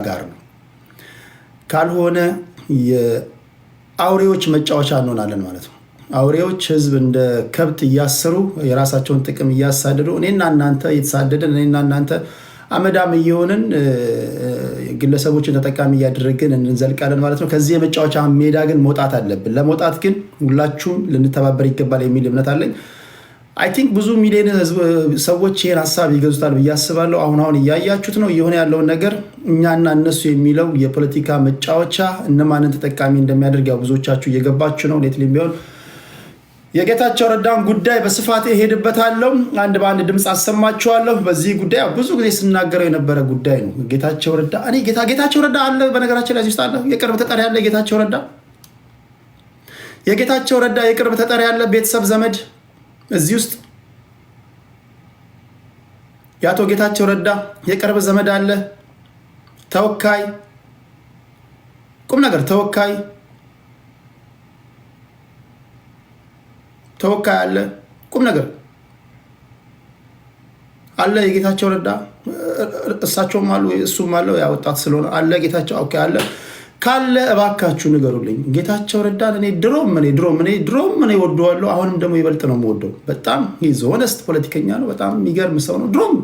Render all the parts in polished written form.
ጋር ነው። ካልሆነ የአውሬዎች መጫወቻ እንሆናለን ማለት ነው። አውሬዎች ህዝብ እንደ ከብት እያሰሩ የራሳቸውን ጥቅም እያሳደዱ እኔና እናንተ እየተሳደደን እኔና እናንተ አመዳም እየሆንን ግለሰቦችን ተጠቃሚ እያደረግን እንዘልቃለን ማለት ነው። ከዚህ የመጫወቻ ሜዳ ግን መውጣት አለብን። ለመውጣት ግን ሁላችሁም ልንተባበር ይገባል የሚል እምነት አለኝ። አይ ቲንክ ብዙ ሚሊዮን ሰዎች ይሄን ሀሳብ ይገዙታል ብዬ አስባለሁ። አሁን እያያችሁት ነው እየሆነ ያለውን ነገር። እኛና እነሱ የሚለው የፖለቲካ መጫወቻ እነማንን ተጠቃሚ እንደሚያደርግ ያው ብዙዎቻችሁ እየገባችሁ ነው። ሌትሊም ቢሆን የጌታቸው ረዳን ጉዳይ በስፋት እሄድበታለሁ። አንድ በአንድ ድምፅ አሰማችኋለሁ። በዚህ ጉዳይ ብዙ ጊዜ ስናገረው የነበረ ጉዳይ ነው። ጌታቸው ረዳ ጌታቸው ረዳ አለ። በነገራችን ላይ ውስጥ አለ የቅርብ ተጠሪ ያለ የጌታቸው ረዳ የቅርብ ተጠሪ ያለ ቤተሰብ ዘመድ እዚህ ውስጥ የአቶ ጌታቸው ረዳ የቅርብ ዘመድ አለ። ተወካይ ቁም ነገር ተወካይ አለ። ቁም ነገር አለ። የጌታቸው ረዳ እሳቸውም አሉ እሱም አለው ያወጣት ስለሆነ አለ። ጌታቸው ኦኬ አለ ካለ እባካችሁ ንገሩልኝ። ጌታቸው ረዳን እኔ ድሮም ወደዋለሁ። አሁንም ደግሞ ይበልጥ ነው የምወደው። በጣም ሆነስት ፖለቲከኛ ነው። በጣም የሚገርም ሰው ነው። ድሮም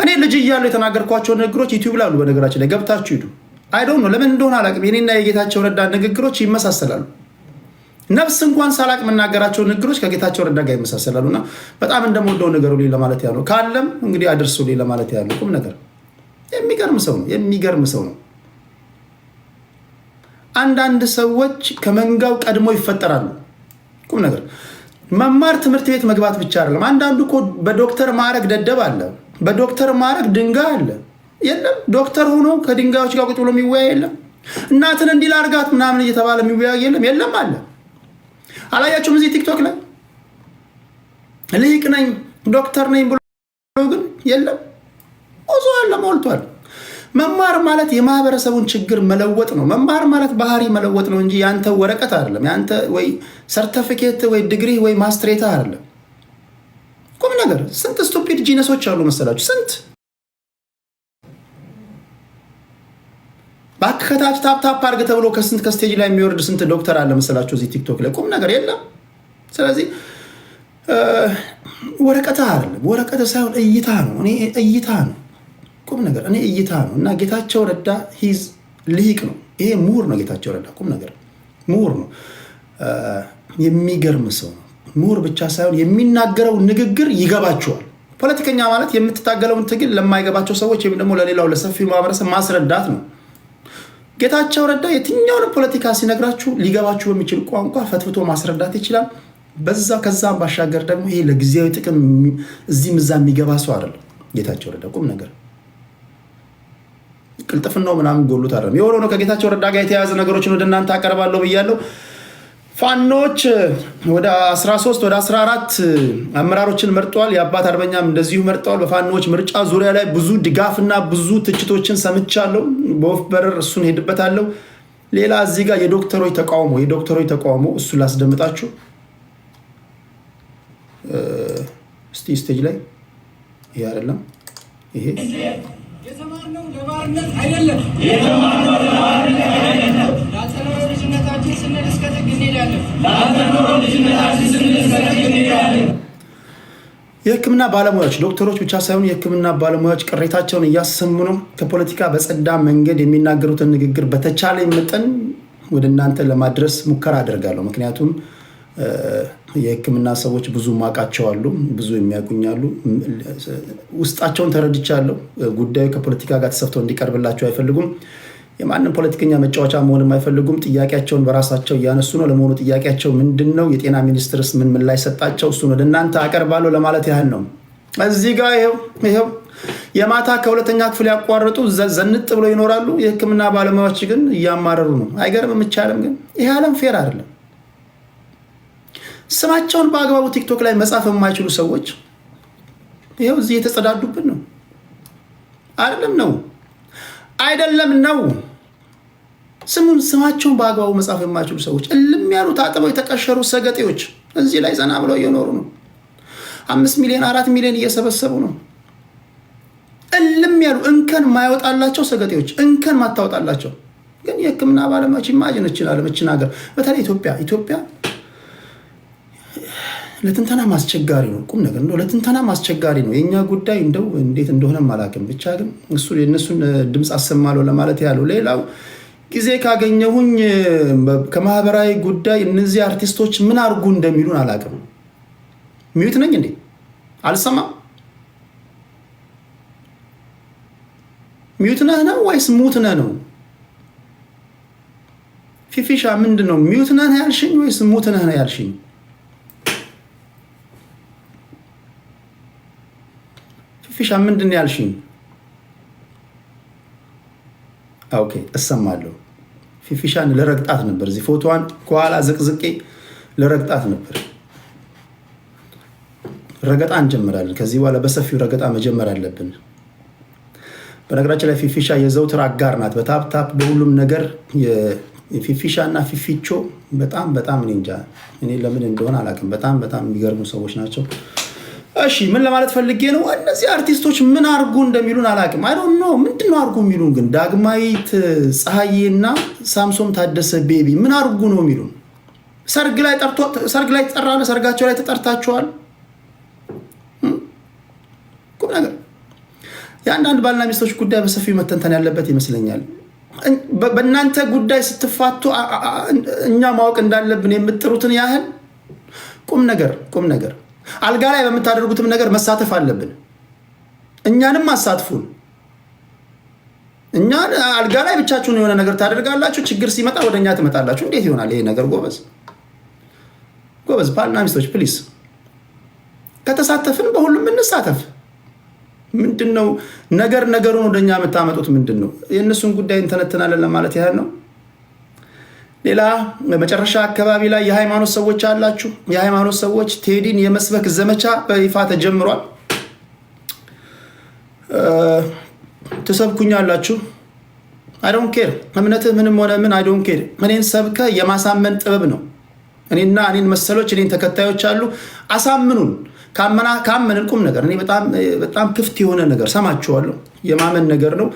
እኔ ልጅ እያለሁ የተናገርኳቸው ንግግሮች ዩቲዩብ ላይ አሉ። በነገራችን ላይ ገብታችሁ ሂዱ። አይ ዶንት ኖ ለምን እንደሆነ አላውቅም። የኔና የጌታቸው ረዳ ንግግሮች ይመሳሰላሉ። ነፍስ እንኳን ሳላቅ የምናገራቸው ንግግሮች ከጌታቸው ረዳ ጋር ይመሳሰላሉና በጣም እንደምወደው ንገሩልኝ ለማለት ያለው ካለም እንግዲህ አድርሱልኝ ለማለት ያለው ቁም ነገር የሚገርም ሰው ነው። አንዳንድ ሰዎች ከመንጋው ቀድሞ ይፈጠራሉ። ቁም ነገር መማር ትምህርት ቤት መግባት ብቻ አይደለም። አንዳንዱ እኮ በዶክተር ማዕረግ ደደብ አለ፣ በዶክተር ማዕረግ ድንጋይ አለ። የለም ዶክተር ሆኖ ከድንጋዮች ጋር ቁጭ ብሎ የሚወያይ የለም። እናትን እንዲህ ላድርጋት ምናምን እየተባለ የሚወያይ የለም አለ። አላያችሁም? እዚህ ቲክቶክ ላይ ልሂቅ ነኝ ዶክተር ነኝ ብሎ ግን የለም። ብዙ አለ ሞልቷል። መማር ማለት የማህበረሰቡን ችግር መለወጥ ነው። መማር ማለት ባህሪ መለወጥ ነው እንጂ ያንተ ወረቀት አይደለም። ያንተ ወይ ሰርቲፊኬት ወይ ዲግሪ ወይ ማስትሬት አይደለም። ቁም ነገር ስንት ስቱፒድ ጂነሶች አሉ መሰላችሁ? ስንት ባከታች ታፕ አድርግ ተብሎ ከስቴጅ ላይ የሚወርድ ስንት ዶክተር አለ መሰላችሁ እዚህ ቲክቶክ ላይ። ቁም ነገር የለም። ስለዚህ ወረቀት አይደለም፣ ወረቀት ሳይሆን እይታ ነው። እይታ ነው ቁም ነገር እኔ እይታ ነው። እና ጌታቸው ረዳ ሂዝ ልሂቅ ነው። ይሄ ምሁር ነው። ጌታቸው ረዳ ቁም ነገር ምሁር ነው። የሚገርም ሰው ነው። ምሁር ብቻ ሳይሆን የሚናገረው ንግግር ይገባቸዋል። ፖለቲከኛ ማለት የምትታገለውን ትግል ለማይገባቸው ሰዎች ወይም ደግሞ ለሌላው ለሰፊው ማህበረሰብ ማስረዳት ነው። ጌታቸው ረዳ የትኛውን ፖለቲካ ሲነግራችሁ ሊገባችሁ በሚችል ቋንቋ ፈትፍቶ ማስረዳት ይችላል። ከዛም ባሻገር ደግሞ ይሄ ለጊዜያዊ ጥቅም እዚህም እዛ የሚገባ ሰው አይደለም ጌታቸው ረዳ ቁም ነገር ቅልጥፍናው ምናምን ጎሉት አይደለም። የሆነው ነው። ከጌታቸው ረዳ ጋር የተያያዘ ነገሮችን ወደ እናንተ አቀርባለሁ ብያለሁ። ፋኖች ወደ 13 ወደ 14 አመራሮችን መርጠዋል። የአባት አርበኛም እንደዚሁ መርጠዋል። በፋኖች ምርጫ ዙሪያ ላይ ብዙ ድጋፍና ብዙ ትችቶችን ሰምቻለሁ። በወፍ በረር እሱን ሄድበታለሁ። ሌላ እዚህ ጋር የዶክተሮች ተቃውሞ እሱ ላስደምጣችሁ እስቲ ስቴጅ ላይ ይሄ አይደለም ይሄ የተማርነው ለባርነት አይደለም። የተማርነው ለባርነት አይደለም። ላጠናው ልጅነታችን ስንል እስከ ጥግ እንሄዳለን። የሕክምና ባለሙያዎች ዶክተሮች ብቻ ሳይሆኑ የሕክምና ባለሙያዎች ቅሬታቸውን እያሰሙ ነው። ከፖለቲካ በጸዳ መንገድ የሚናገሩትን ንግግር በተቻለ መጠን ወደ እናንተ ለማድረስ ሙከራ አደርጋለሁ። ምክንያቱም የሕክምና ሰዎች ብዙ ማቃቸው አሉ፣ ብዙ የሚያቁኛሉ። ውስጣቸውን ተረድቻለሁ። ጉዳዩ ከፖለቲካ ጋር ተሰፍተው እንዲቀርብላቸው አይፈልጉም። የማንም ፖለቲከኛ መጫወቻ መሆንም አይፈልጉም። ጥያቄያቸውን በራሳቸው እያነሱ ነው። ለመሆኑ ጥያቄያቸው ምንድን ነው? የጤና ሚኒስትርስ ምን ምላሽ ሰጣቸው? እሱን ወደ እናንተ አቀርባለሁ ለማለት ያህል ነው። እዚህ ጋር ይኸው የማታ ከሁለተኛ ክፍል ያቋርጡ ዘንጥ ብለው ይኖራሉ። የሕክምና ባለሙያዎች ግን እያማረሩ ነው። አይገርምም? ይቻለም ግን ይህ ዓለም ፌር አይደለም። ስማቸውን በአግባቡ ቲክቶክ ላይ መጻፍ የማይችሉ ሰዎች ይኸው እዚህ የተጸዳዱብን ነው። አይደለም ነው ስማቸውን በአግባቡ መጻፍ የማይችሉ ሰዎች እልም ያሉ ታጥበው የተቀሸሩ ሰገጤዎች እዚህ ላይ ዘና ብለው እየኖሩ ነው። 5 ሚሊዮን 4 ሚሊዮን እየሰበሰቡ ነው። እልም ያሉ እንከን ማያወጣላቸው ሰገጤዎች፣ እንከን ማታወጣላቸው ግን የሕክምና ባለሙያዎች ኢማጂን እችን ሀገር በተለይ ኢትዮጵያ ለትንተና ማስቸጋሪ ነው። ቁም ነገር እንደው ለትንተና ማስቸጋሪ ነው። የኛ ጉዳይ እንደው እንዴት እንደሆነ አላውቅም። ብቻ ግን የእነሱን ድምፅ አሰማለሁ ለማለት ያለው። ሌላው ጊዜ ካገኘሁኝ ከማህበራዊ ጉዳይ እነዚህ አርቲስቶች ምን አርጉ እንደሚሉን አላውቅም። ሚዩት ነኝ እንዴ? አልሰማም። ሚዩት ነህ ነው ወይስ ሙት ነህ ነው? ፊፊሻ ምንድን ነው? ሚዩት ነህ ያልሽኝ ወይስ ሙት ነህ ያልሽኝ? ፊፊሻ ምንድን ያልሽኝ? ኦኬ እሰማለሁ። ፊፊሻን ለረግጣት ነበር። እዚህ ፎቶዋን ከኋላ ዝቅዝቄ ለረግጣት ነበር። ረገጣ እንጀምራለን። ከዚህ በኋላ በሰፊው ረገጣ መጀመር አለብን። በነገራችን ላይ ፊፊሻ የዘውትር አጋር ናት። በታፕታፕ በሁሉም ነገር ፊፊሻ እና ፊፊቾ በጣም እኔ እንጃ፣ እኔ ለምን እንደሆነ አላውቅም። በጣም የሚገርሙ ሰዎች ናቸው። እሺ ምን ለማለት ፈልጌ ነው? እነዚህ አርቲስቶች ምን አርጉ እንደሚሉን አላውቅም። አይ ዶንት ኖ ምንድን ነው አርጉ የሚሉን? ግን ዳግማዊት ፀሐዬና ሳምሶን ታደሰ ቤቢ ምን አርጉ ነው የሚሉን? ሰርግ ላይ ተጠራለ፣ ሰርጋቸው ላይ ተጠርታችኋል። ቁም ነገር የአንዳንድ ባልና ሚስቶች ጉዳይ በሰፊው መተንተን ያለበት ይመስለኛል። በእናንተ ጉዳይ ስትፋቱ እኛ ማወቅ እንዳለብን የምትጥሩትን ያህል ቁም ነገር አልጋ ላይ በምታደርጉትም ነገር መሳተፍ አለብን። እኛንም አሳትፉን። እኛ አልጋ ላይ ብቻችሁን የሆነ ነገር ታደርጋላችሁ፣ ችግር ሲመጣ ወደኛ ትመጣላችሁ። እንዴት ይሆናል ይሄ ነገር? ጎበዝ ባልና ሚስቶች ፕሊስ፣ ከተሳተፍን በሁሉም እንሳተፍ። ምንድነው ነገሩን ወደኛ የምታመጡት ምንድነው? የእነሱን ጉዳይ እንተነትናለን ለማለት ያህል ነው። ሌላ መጨረሻ አካባቢ ላይ የሃይማኖት ሰዎች አላችሁ። የሃይማኖት ሰዎች ቴዲን የመስበክ ዘመቻ በይፋ ተጀምሯል። ትሰብኩኛላችሁ። አይ ዶንት ኬር እምነትህ ምንም ሆነ ምን አይ ዶንት ኬር። እኔን ሰብከ የማሳመን ጥበብ ነው። እኔን መሰሎች እኔን ተከታዮች አሉ። አሳምኑን። ካመንን ቁም ነገር እኔ በጣም ክፍት የሆነ ነገር ሰማችኋለሁ። የማመን ነገር ነው።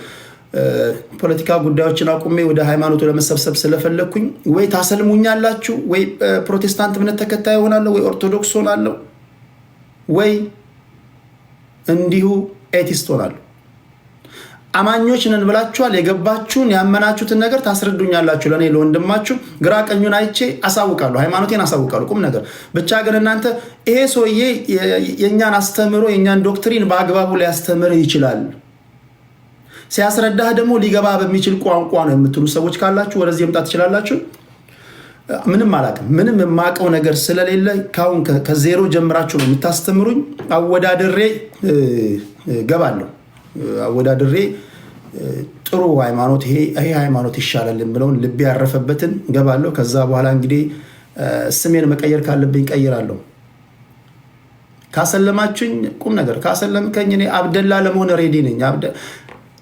ፖለቲካ ጉዳዮችን አቁሜ ወደ ሃይማኖቱ ለመሰብሰብ ስለፈለግኩኝ ወይ ታሰልሙኛላችሁ፣ ወይ ፕሮቴስታንት እምነት ተከታይ ሆናለሁ፣ ወይ ኦርቶዶክስ ሆናለሁ፣ ወይ እንዲሁ ኤቲስት ሆናለሁ። አማኞች ነን ብላችኋል። የገባችሁን ያመናችሁትን ነገር ታስረዱኛላችሁ። ለእኔ ለወንድማችሁ ግራ ቀኙን አይቼ አሳውቃለሁ፣ ሃይማኖቴን አሳውቃለሁ። ቁም ነገር ብቻ ግን እናንተ ይሄ ሰውዬ የእኛን አስተምሮ የእኛን ዶክትሪን በአግባቡ ሊያስተምር ይችላል፣ ሲያስረዳህ ደግሞ ሊገባ በሚችል ቋንቋ ነው የምትሉ ሰዎች ካላችሁ ወደዚህ መምጣት ትችላላችሁ። ምንም አላውቅም። ምንም የማውቀው ነገር ስለሌለ ካሁን ከዜሮ ጀምራችሁ ነው የምታስተምሩኝ። አወዳድሬ ገባለሁ። አወዳድሬ ጥሩ ሃይማኖት ይሄ ሃይማኖት ይሻላል የምለውን ልቤ ያረፈበትን ገባለሁ። ከዛ በኋላ እንግዲህ ስሜን መቀየር ካለብኝ ቀይራለሁ። ካሰለማችሁኝ ቁም ነገር፣ ካሰለምከኝ እኔ አብደላ ለመሆን ሬዲ ነኝ።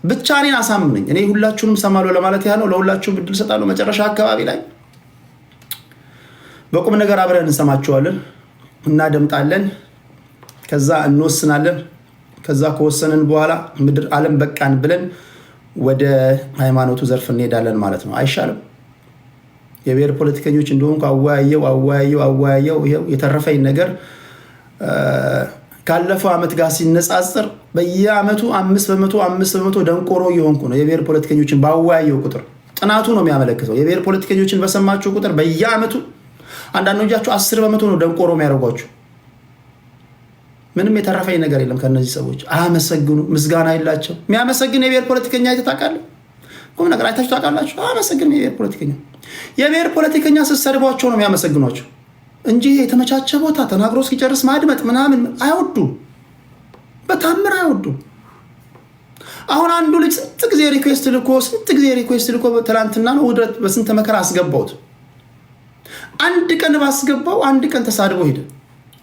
ብቻ እኔን አሳምነኝ። እኔ ሁላችሁንም ሰማለሁ ለማለት ያለው ለሁላችሁም ብድል ሰጣለሁ። መጨረሻ አካባቢ ላይ በቁም ነገር አብረን እንሰማችኋለን፣ እናደምጣለን፣ ከዛ እንወስናለን። ከዛ ከወሰንን በኋላ ምድር ዓለም በቃን ብለን ወደ ሃይማኖቱ ዘርፍ እንሄዳለን ማለት ነው። አይሻልም? የብሔር ፖለቲከኞች እንደሆንኩ አወያየው ይሄው የተረፈኝ ነገር ካለፈው ዓመት ጋር ሲነጻጸር በየዓመቱ 5% ደንቆሮ እየሆንኩ ነው። የብሔር ፖለቲከኞችን ባወያየው ቁጥር ጥናቱ ነው የሚያመለክተው። የብሔር ፖለቲከኞችን በሰማችሁ ቁጥር በየዓመቱ አንዳንዶቻችሁ 10% ነው ደንቆሮ የሚያደርጓችሁ። ምንም የተረፈኝ ነገር የለም። ከነዚህ ሰዎች አያመሰግኑ፣ ምስጋና የላቸው። የሚያመሰግን የብሔር ፖለቲከኛ አይተህ ታውቃለህ? ቁም ነገር አይታችሁ ታውቃላችሁ? አያመሰግንም። የብሔር ፖለቲከኛ ስትሰድቧቸው ነው የሚያመሰግኗቸው እንጂ የተመቻቸ ቦታ ተናግሮ እስኪጨርስ ማድመጥ ምናምን አይወዱም፣ በታምር አይወዱም። አሁን አንዱ ልጅ ስንት ጊዜ ሪኩዌስት ልኮ ትላንትና ነው ውድረት በስንት መከራ አስገባውት። አንድ ቀን ባስገባው አንድ ቀን ተሳድቦ ሄደ።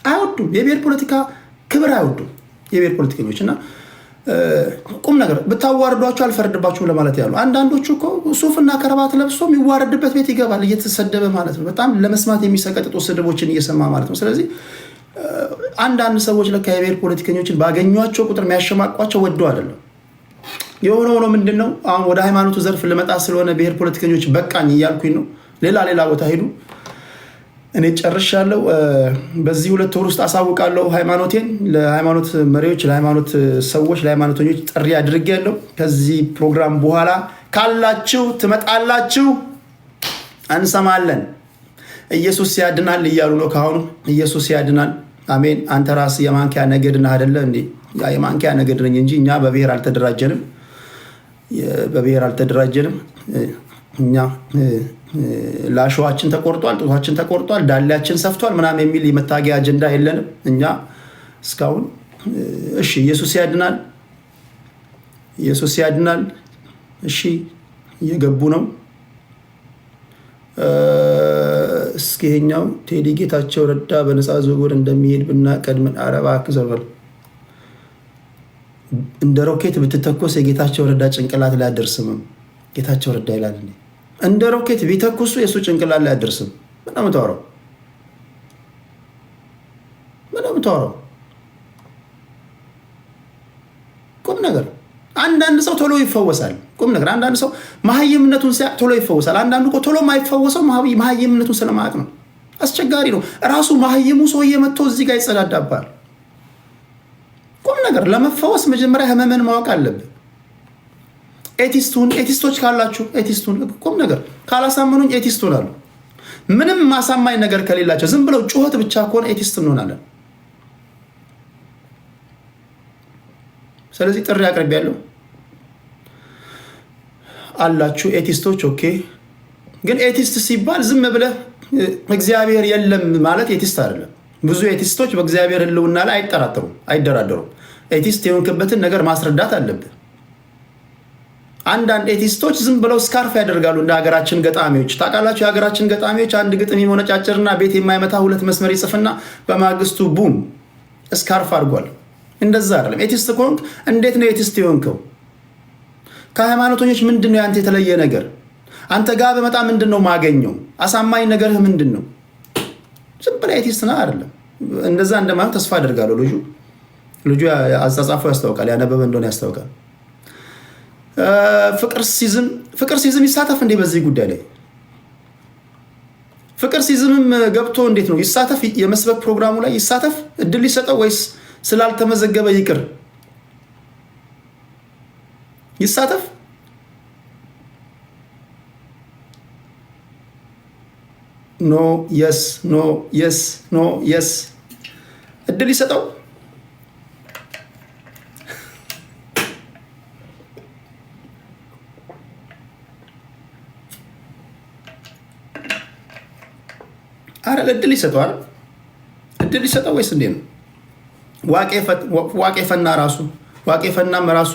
አይወዱም። የብሔር ፖለቲካ ክብር አይወዱም የብሔር ፖለቲከኞች። እና ቁም ነገር ብታዋርዷቸው አልፈርድባችሁም ለማለት ያሉ። አንዳንዶቹ እኮ ሱፍና ከረባት ለብሶ የሚዋረድበት ቤት ይገባል እየተሰደበ ማለት ነው። በጣም ለመስማት የሚሰቀጥጡ ስድቦችን እየሰማ ማለት ነው። ስለዚህ አንዳንድ ሰዎች ለካ የብሔር ፖለቲከኞችን ባገኟቸው ቁጥር የሚያሸማቋቸው ወደው አይደለም። የሆነ ሆኖ ምንድን ነው አሁን ወደ ሃይማኖቱ ዘርፍ ልመጣ ስለሆነ ብሔር ፖለቲከኞች በቃኝ እያልኩኝ ነው። ሌላ ቦታ ሄዱ። እኔ ጨርሻለሁ። በዚህ 2 ወር ውስጥ አሳውቃለሁ ሃይማኖቴን። ለሃይማኖት መሪዎች፣ ለሃይማኖት ሰዎች፣ ለሃይማኖተኞች ጥሪ አድርጌያለሁ። ከዚህ ፕሮግራም በኋላ ካላችሁ ትመጣላችሁ፣ እንሰማለን። ኢየሱስ ያድናል እያሉ ነው ካሁኑ። ኢየሱስ ያድናል። አሜን። አንተ ራስህ የማንኪያ ነገድ ነህ አይደለ እንዴ? የማንኪያ ነገድ ነኝ እንጂ እኛ በብሔር አልተደራጀንም። እኛ ላሸዋችን ተቆርጧል፣ ጡታችን ተቆርጧል፣ ዳሌያችን ሰፍቷል ምናምን የሚል የመታገያ አጀንዳ የለንም እኛ እስካሁን። እሺ ኢየሱስ ያድናል፣ ኢየሱስ ያድናል። እሺ እየገቡ ነው። እስኪ ይኸኛው ቴዲ ጌታቸው ረዳ በነፃ ዝውውር እንደሚሄድ ብናቀድምን አረባ ዘበል እንደ ሮኬት ብትተኮስ የጌታቸው ረዳ ጭንቅላት ላይ አደርስምም። ጌታቸው ረዳ ይላል እንደ ሮኬት ቢተኩሱ የእሱ ጭንቅላት ላይ አደርስም። ምነው የምታወራው? ቁም ነገር። አንዳንድ ሰው ቶሎ ይፈወሳል። ቁም ነገር። አንዳንድ ሰው መሀይምነቱን ሲያቅ ቶሎ ይፈወሳል። አንዳንዱ እኮ ቶሎ የማይፈወሰው መሀይምነቱን ስለማያውቅ ነው። አስቸጋሪ ነው። ራሱ መሀይሙ ሰውዬ መጥቶ እዚህ ጋር ይጸዳዳባል። ቁም ነገር። ለመፈወስ መጀመሪያ ህመምን ማወቅ አለብን። ኤቲስቶች ካላችሁ ኤቲስቱን ቁም ነገር ካላሳመኑኝ ኤቲስቱን አሉ። ምንም ማሳማኝ ነገር ከሌላቸው ዝም ብለው ጩኸት ብቻ ከሆነ ኤቲስት እንሆናለን። ስለዚህ ጥሪ አቅርቤያለሁ አላችሁ ኤቲስቶች። ኦኬ። ግን ኤቲስት ሲባል ዝም ብለህ እግዚአብሔር የለም ማለት ኤቲስት አይደለም። ብዙ ኤቲስቶች በእግዚአብሔር ህልውና ላይ አይደራደሩም። ኤቲስት የሆንክበትን ነገር ማስረዳት አለብህ። አንዳንድ ኤቲስቶች ዝም ብለው ስካርፍ ያደርጋሉ እንደ ሀገራችን ገጣሚዎች። ታውቃላችሁ የሀገራችን ገጣሚዎች አንድ ግጥም የሆነጫጭርና ቤት የማይመታ 2 መስመር ይጽፍና በማግስቱ ቡም ስካርፍ አድርጓል። እንደዛ አይደለም። ኤቲስት ከሆንክ እንዴት ነው ኤቲስት የሆንከው? ከሃይማኖተኞች ምንድን ነው ያንተ የተለየ ነገር? አንተ ጋር በመጣ ምንድን ነው ማገኘው? አሳማኝ ነገርህ ምንድን ነው? ዝም ብለህ ኤቲስት ነህ አይደለም። እንደዛ እንደማለት ተስፋ አደርጋለሁ። ልጁ አጻጻፉ ያስታውቃል፣ ያነበበ እንደሆነ ያስታውቃል። ፍቅር ሲዝም ይሳተፍ እንዴ? በዚህ ጉዳይ ላይ ፍቅር ሲዝምም ገብቶ እንዴት ነው ይሳተፍ? የመስበክ ፕሮግራሙ ላይ ይሳተፍ? እድል ሊሰጠው ወይስ ስላልተመዘገበ ይቅር? ይሳተፍ? ኖ የስ ኖ የስ ኖ የስ እድል ይሰጠው። አረ እድል ይሰጠዋል። እድል ይሰጠው ወይስ እንዴት ነው? ዋቄፈና ራሱ ዋቄፈናም ራሱ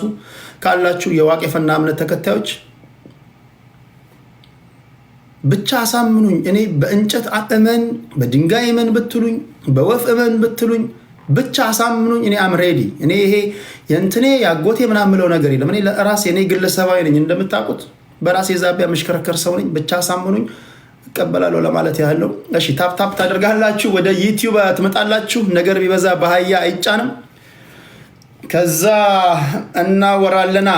ካላችሁ የዋቄፈና እምነት ተከታዮች ብቻ አሳምኑኝ። እኔ በእንጨት እመን፣ በድንጋይ እመን ብትሉኝ፣ በወፍ እመን ብትሉኝ ብቻ አሳምኑኝ። እኔ አም ሬዲ። እኔ ይሄ የእንትኔ ያጎቴ ምናምን ምለው ነገር የለም። እኔ ለራሴ እኔ ግለሰባዊ ነኝ። እንደምታውቁት በራሴ ዛቢያ መሽከረከር ሰው ነኝ። ብቻ አሳምኑኝ እቀበላለሁ ለማለት ያለው። እሺ ታፕ ታደርጋላችሁ፣ ወደ ዩቲዩብ ትመጣላችሁ። ነገር ቢበዛ በአህያ አይጫንም። ከዛ እናወራለና።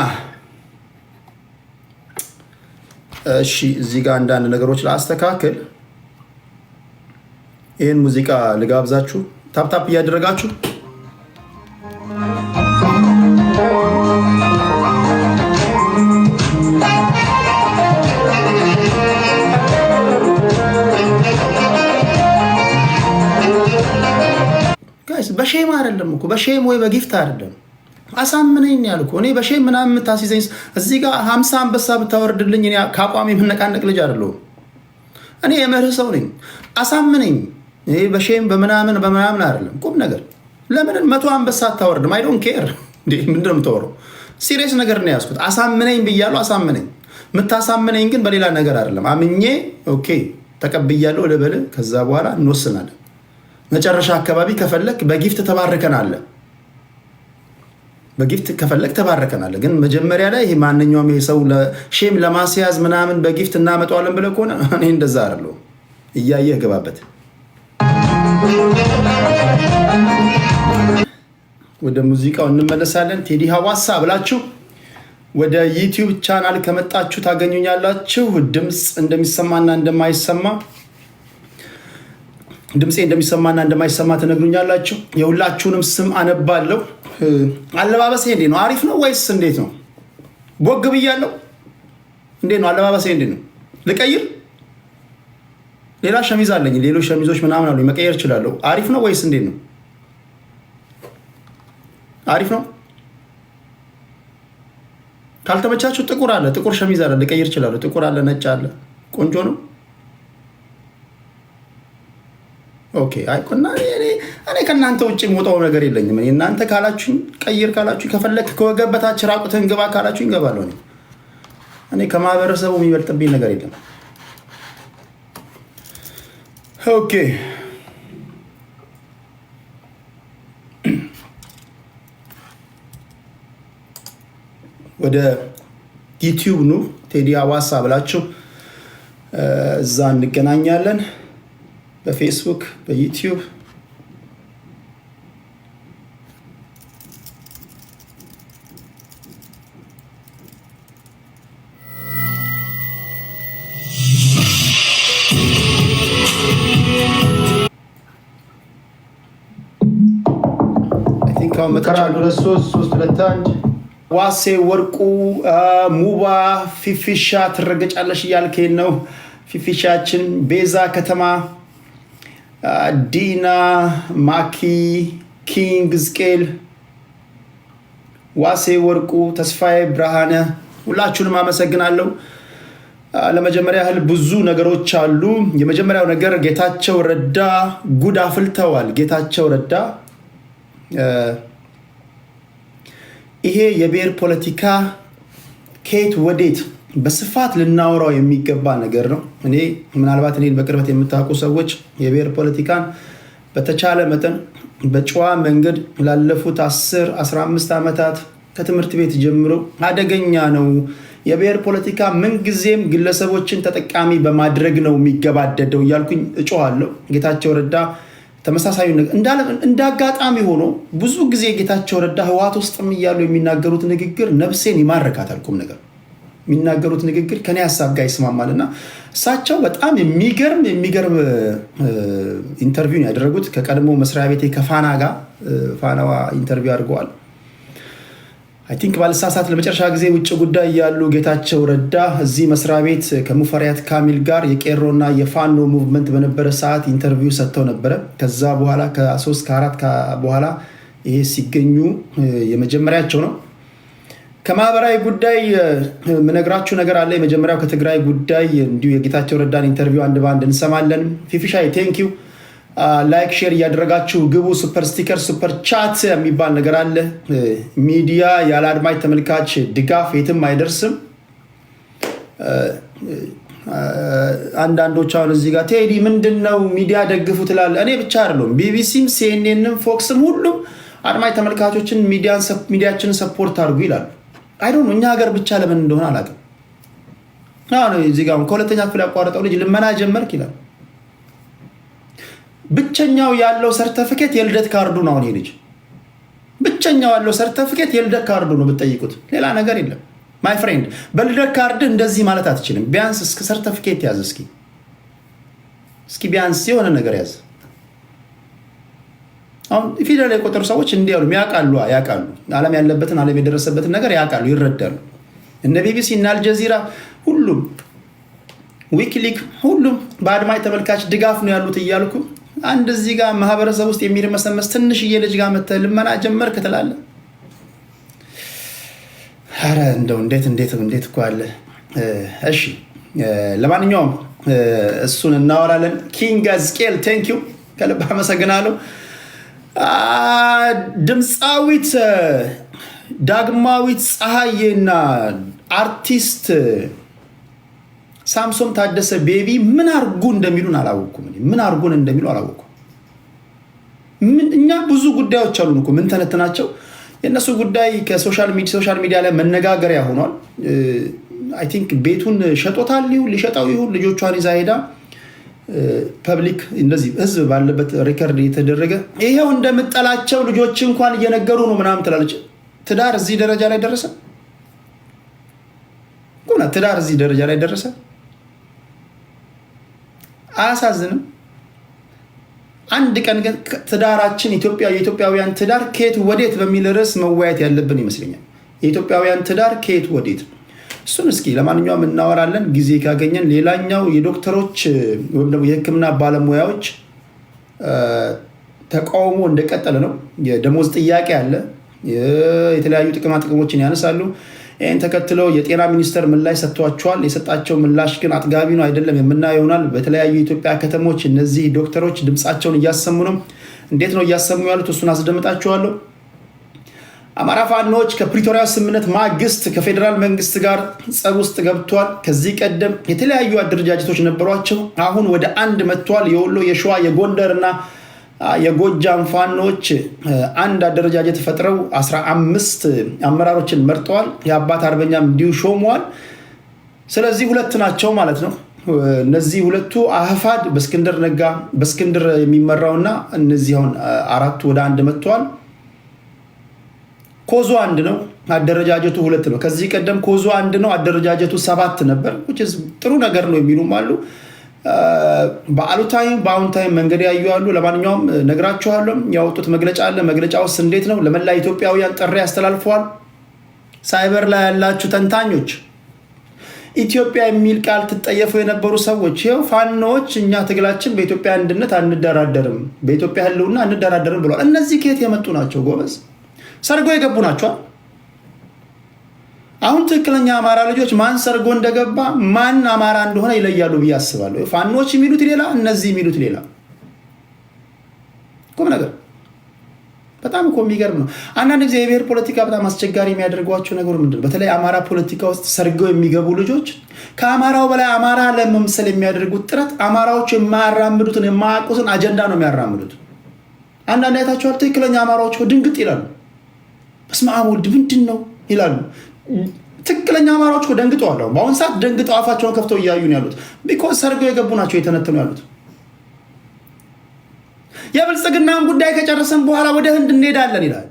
እሺ እዚህ ጋር አንዳንድ ነገሮች ላስተካክል። ይህን ሙዚቃ ልጋብዛችሁ። ታፕ እያደረጋችሁ በሼም አይደለም እኮ በሼም ወይ በጊፍት አይደለም። አሳምነኝ ያልኩ እኔ በሼም ምናምን የምታስይዘኝ እዚህ ጋር 50 አንበሳ ብታወርድልኝ እኔ ከአቋሚ የምነቃነቅ ልጅ አይደለሁም። እኔ የመርህ ሰው ነኝ። አሳምነኝ። ይሄ በሼም በምናምን አይደለም። ቁም ነገር ለምን 100 አንበሳ አታወርድም? አይ ዶንት ኬር። ምንድን ነው የምታወራው? ሲሪየስ ነገር ነው ያዝኩት። አሳምነኝ ብያለሁ። አሳምነኝ። የምታሳምነኝ ግን በሌላ ነገር አይደለም። አምኜ ኦኬ ተቀብያለሁ ልበል። ከዛ በኋላ እንወስናለን። መጨረሻ አካባቢ ከፈለክ በጊፍት ተባርከናል። በጊፍት ከፈለክ ተባርከናል። ግን መጀመሪያ ላይ ይሄ ማንኛውም ይሄ ሰው ሼም ለማስያዝ ምናምን በጊፍት እናመጣዋለን ብለህ ከሆነ እኔ እንደዛ አይደለሁም። እያየህ ገባበት። ወደ ሙዚቃው እንመለሳለን። ቴዲ ሀዋሳ ብላችሁ ወደ ዩቲዩብ ቻናል ከመጣችሁ ታገኙኛላችሁ። ድምፅ እንደሚሰማና እንደማይሰማ ትነግሩኛላችሁ። የሁላችሁንም ስም አነባለሁ። አለባበሴ እንዴት ነው? አሪፍ ነው ወይስ እንዴት ነው? ቦግ ብያለሁ? እንዴት ነው አለባበሴ? እንዴት ነው? ልቀይር? ሌላ ሸሚዝ አለኝ፣ ሌሎች ሸሚዞች ምናምን አሉ፣ መቀየር እችላለሁ። አሪፍ ነው ወይስ እንዴት ነው? አሪፍ ነው። ካልተመቻችሁ ጥቁር አለ፣ ጥቁር ሸሚዝ አለ፣ ልቀይር እችላለሁ። ጥቁር አለ፣ ነጭ አለ። ቆንጆ ነው። ኦኬ። አይቆና እኔ ከእናንተ ውጭ የምወጣው ነገር የለኝም። እናንተ ካላችሁኝ ቀይር ካላችሁ፣ ከፈለክ ከወገብ በታች ራቁትህን ግባ ካላችሁኝ እገባለሁ። እኔ ከማህበረሰቡ የሚበልጥብኝ ነገር የለም። ኦኬ። ወደ ዩቲዩብ ኑ፣ ቴዲ አዋሳ ብላችሁ እዛ እንገናኛለን። በፌስቡክ በዩቲዩብ ዋሴ ወርቁ ሙባ ፊፊሻ ትረገጫለሽ እያልከኝ ነው። ፊፊሻችን ቤዛ ከተማ፣ ዲና ማኪ፣ ኪንግ ዝቄል፣ ዋሴ ወርቁ፣ ተስፋዬ ብርሃነ፣ ሁላችሁንም አመሰግናለሁ። ለመጀመሪያ ያህል ብዙ ነገሮች አሉ። የመጀመሪያው ነገር ጌታቸው ረዳ ጉድ አፍልተዋል። ጌታቸው ረዳ ይሄ የብሔር ፖለቲካ ከየት ወዴት በስፋት ልናወራው የሚገባ ነገር ነው። እኔ ምናልባት እኔን በቅርበት የምታውቁ ሰዎች የብሔር ፖለቲካን በተቻለ መጠን በጨዋ መንገድ ላለፉት 10-15 ዓመታት ከትምህርት ቤት ጀምሮ አደገኛ ነው፣ የብሔር ፖለቲካ ምንጊዜም ግለሰቦችን ተጠቃሚ በማድረግ ነው የሚገባደደው እያልኩኝ እጮሃለሁ። ጌታቸው ረዳ ተመሳሳዩ እንደ አጋጣሚ ሆኖ ብዙ ጊዜ ጌታቸው ረዳ ህወሓት ውስጥም እያሉ የሚናገሩት ንግግር ነፍሴን ይማርካታል። ቁም ነገር የሚናገሩት ንግግር ከኔ ሀሳብ ጋር ይስማማል እና እሳቸው በጣም የሚገርም ኢንተርቪው ያደረጉት ከቀድሞ መስሪያ ቤቴ ከፋና ጋር ፋናዋ ኢንተርቪው አድርገዋል። አይ ቲንክ ባልሳሳት ለመጨረሻ ጊዜ ውጭ ጉዳይ ያሉ ጌታቸው ረዳ እዚህ መስሪያ ቤት ከሙፈሪያት ካሚል ጋር የቄሮና የፋኖ ሙቭመንት በነበረ ሰዓት ኢንተርቪው ሰጥተው ነበረ። ከዛ በኋላ ከ3-4 በኋላ ይሄ ሲገኙ የመጀመሪያቸው ነው። ከማህበራዊ ጉዳይ ምነግራችሁ ነገር አለ። የመጀመሪያው ከትግራይ ጉዳይ እንዲሁ የጌታቸው ረዳን ኢንተርቪው አንድ በአንድ እንሰማለን። ፊፊሻይ ቴንኪው። ላይክ ሼር እያደረጋችሁ ግቡ። ሱፐር ስቲከር ሱፐር ቻት የሚባል ነገር አለ። ሚዲያ ያለ አድማጭ ተመልካች ድጋፍ የትም አይደርስም። አንዳንዶች አሁን እዚህ ጋር ቴዲ ምንድነው ሚዲያ ደግፉ ትላለህ። እኔ ብቻ አይደለም፣ ቢቢሲም ሲኤንኤንም ፎክስም ሁሉም አድማጭ ተመልካቾችን ሚዲያችንን ሰፖርት አድርጉ ይላሉ። አይዶን እኛ ሀገር ብቻ ለምን እንደሆነ አላውቅም። አሁን እዚህ ጋር ከሁለተኛ ክፍል ያቋረጠው ልጅ ልመና ጀመርክ ይላል። ብቸኛው ያለው ሰርተፊኬት የልደት ካርዱ ነው። አሁን ልጅ ብቸኛው ያለው ሰርተፊኬት የልደት ካርዱ ነው። ብትጠይቁት ሌላ ነገር የለም። ማይ ፍሬንድ በልደት ካርድ እንደዚህ ማለት አትችልም። ቢያንስ እስከ ሰርተፊኬት ያዝ። እስኪ ቢያንስ የሆነ ነገር ያዝ። አሁን ፊደል የቆጠሩ ሰዎች እንዲያሉ ያውቃሉ። ዓለም ያለበትን ዓለም የደረሰበትን ነገር ያውቃሉ፣ ይረዳሉ። እነ ቢቢሲ እና አልጀዚራ ሁሉም ዊኪሊክ ሁሉም በአድማጭ ተመልካች ድጋፍ ነው ያሉት እያልኩ አንድ እዚህ ጋር ማህበረሰብ ውስጥ የሚርመሰመስ ትንሽዬ ልጅ ጋር መተህ ልመና ጀመርክ ትላለህ። ኧረ እንደው እንዴት እኮ አለ። እሺ ለማንኛውም እሱን እናወራለን። ኪንግ አዝቄል ቴንኪው፣ ከልብ አመሰግናለሁ። ድምፃዊት ዳግማዊት ፀሐዬና አርቲስት ሳምሶን ታደሰ ቤቢ ምን አርጉ እንደሚሉን አላወኩም። እኛ ብዙ ጉዳዮች አሉን እኮ ምን ተነትናቸው። የእነሱ ጉዳይ ከሶሻል ሚዲያ ላይ መነጋገሪያ ሆኗል። አይ ቲንክ ቤቱን ሸጦታል፣ ሊሸጣው ይሁን ልጆቿን ይዛ ሄዳ ፐብሊክ እንደዚህ ህዝብ ባለበት ሪከርድ የተደረገ ይሄው እንደምጠላቸው ልጆች እንኳን እየነገሩ ነው ምናምን ትላለች። ትዳር እዚህ ደረጃ ላይ ደረሰ። ትዳር እዚህ ደረጃ ላይ ደረሰ። አያሳዝንም? አንድ ቀን ግን ትዳራችን የኢትዮጵያውያን ትዳር ከየት ወዴት በሚል ርዕስ መወያየት ያለብን ይመስለኛል። የኢትዮጵያውያን ትዳር ከየት ወዴት፣ እሱን እስኪ ለማንኛውም እናወራለን ጊዜ ካገኘን። ሌላኛው የዶክተሮች ወይም ደግሞ የሕክምና ባለሙያዎች ተቃውሞ እንደቀጠለ ነው። የደሞዝ ጥያቄ አለ። የተለያዩ ጥቅሞችን ያነሳሉ። ይህን ተከትለው የጤና ሚኒስቴር ምላሽ ሰጥቷቸዋል። የሰጣቸው ምላሽ ግን አጥጋቢ ነው አይደለም የምናየው ይሆናል። በተለያዩ የኢትዮጵያ ከተሞች እነዚህ ዶክተሮች ድምፃቸውን እያሰሙ ነው። እንዴት ነው እያሰሙ ያሉት? እሱን አስደምጣችኋለሁ። አማራ ፋኖች ከፕሪቶሪያ ስምምነት ማግስት ከፌዴራል መንግስት ጋር ጸብ ውስጥ ገብቷል። ከዚህ ቀደም የተለያዩ አደረጃጀቶች ነበሯቸው። አሁን ወደ አንድ መጥቷል። የወሎ፣ የሸዋ፣ የጎንደር እና የጎጃም ፋኖች አንድ አደረጃጀት ፈጥረው 15 አመራሮችን መርጠዋል። የአባት አርበኛም እንዲሁ ሾመዋል። ስለዚህ ሁለት ናቸው ማለት ነው። እነዚህ ሁለቱ አህፋድ በእስክንድር ነጋ በእስክንድር የሚመራውና እነዚህ አሁን አራቱ ወደ አንድ መጥተዋል። ኮዞ አንድ ነው፣ አደረጃጀቱ ሁለት ነው። ከዚህ ቀደም ኮዞ አንድ ነው፣ አደረጃጀቱ 7 ነበር። ጥሩ ነገር ነው የሚሉም አሉ። በአሉታዊም በአዎንታዊም መንገድ ያዩ አሉ። ለማንኛውም ነግራችኋለሁ። ያወጡት መግለጫ አለ። መግለጫ ውስጥ እንዴት ነው ለመላ ኢትዮጵያውያን ጥሪ አስተላልፈዋል። ሳይበር ላይ ያላችሁ ተንታኞች፣ ኢትዮጵያ የሚል ቃል ትጠየፉ የነበሩ ሰዎች ይኸው ፋኖዎች እኛ ትግላችን በኢትዮጵያ አንድነት አንደራደርም፣ በኢትዮጵያ ህልውና አንደራደርም ብለዋል። እነዚህ ከየት የመጡ ናቸው? ጎበዝ ሰርጎ የገቡ ናቸው። አሁን ትክክለኛ አማራ ልጆች ማን ሰርጎ እንደገባ ማን አማራ እንደሆነ ይለያሉ ብዬ አስባለሁ። ፋኖች የሚሉት ሌላ፣ እነዚህ የሚሉት ሌላ። ቁም ነገር በጣም እኮ የሚገርም ነው። አንዳንድ ጊዜ የብሔር ፖለቲካ በጣም አስቸጋሪ የሚያደርጓቸው ነገር ምንድን ነው? በተለይ አማራ ፖለቲካ ውስጥ ሰርገው የሚገቡ ልጆች ከአማራው በላይ አማራ ለመምሰል የሚያደርጉት ጥረት አማራዎች የማያራምዱትን የማያውቁትን አጀንዳ ነው የሚያራምዱት። አንዳንድ አይታችኋል። ትክክለኛ አማራዎች ድንግጥ ይላሉ። በስመ አብ ወልድ ምንድን ነው ይላሉ። ትክክለኛ አማራዎች ደንግጠዋል። በአሁኑ ሰዓት ደንግጠው አፋቸውን ከፍተው እያዩ ነው ያሉት። ቢኮዝ ሰርገው የገቡ ናቸው የተነተኑ ያሉት። የብልጽግናን ጉዳይ ከጨረሰን በኋላ ወደ ህንድ እንሄዳለን ይላል።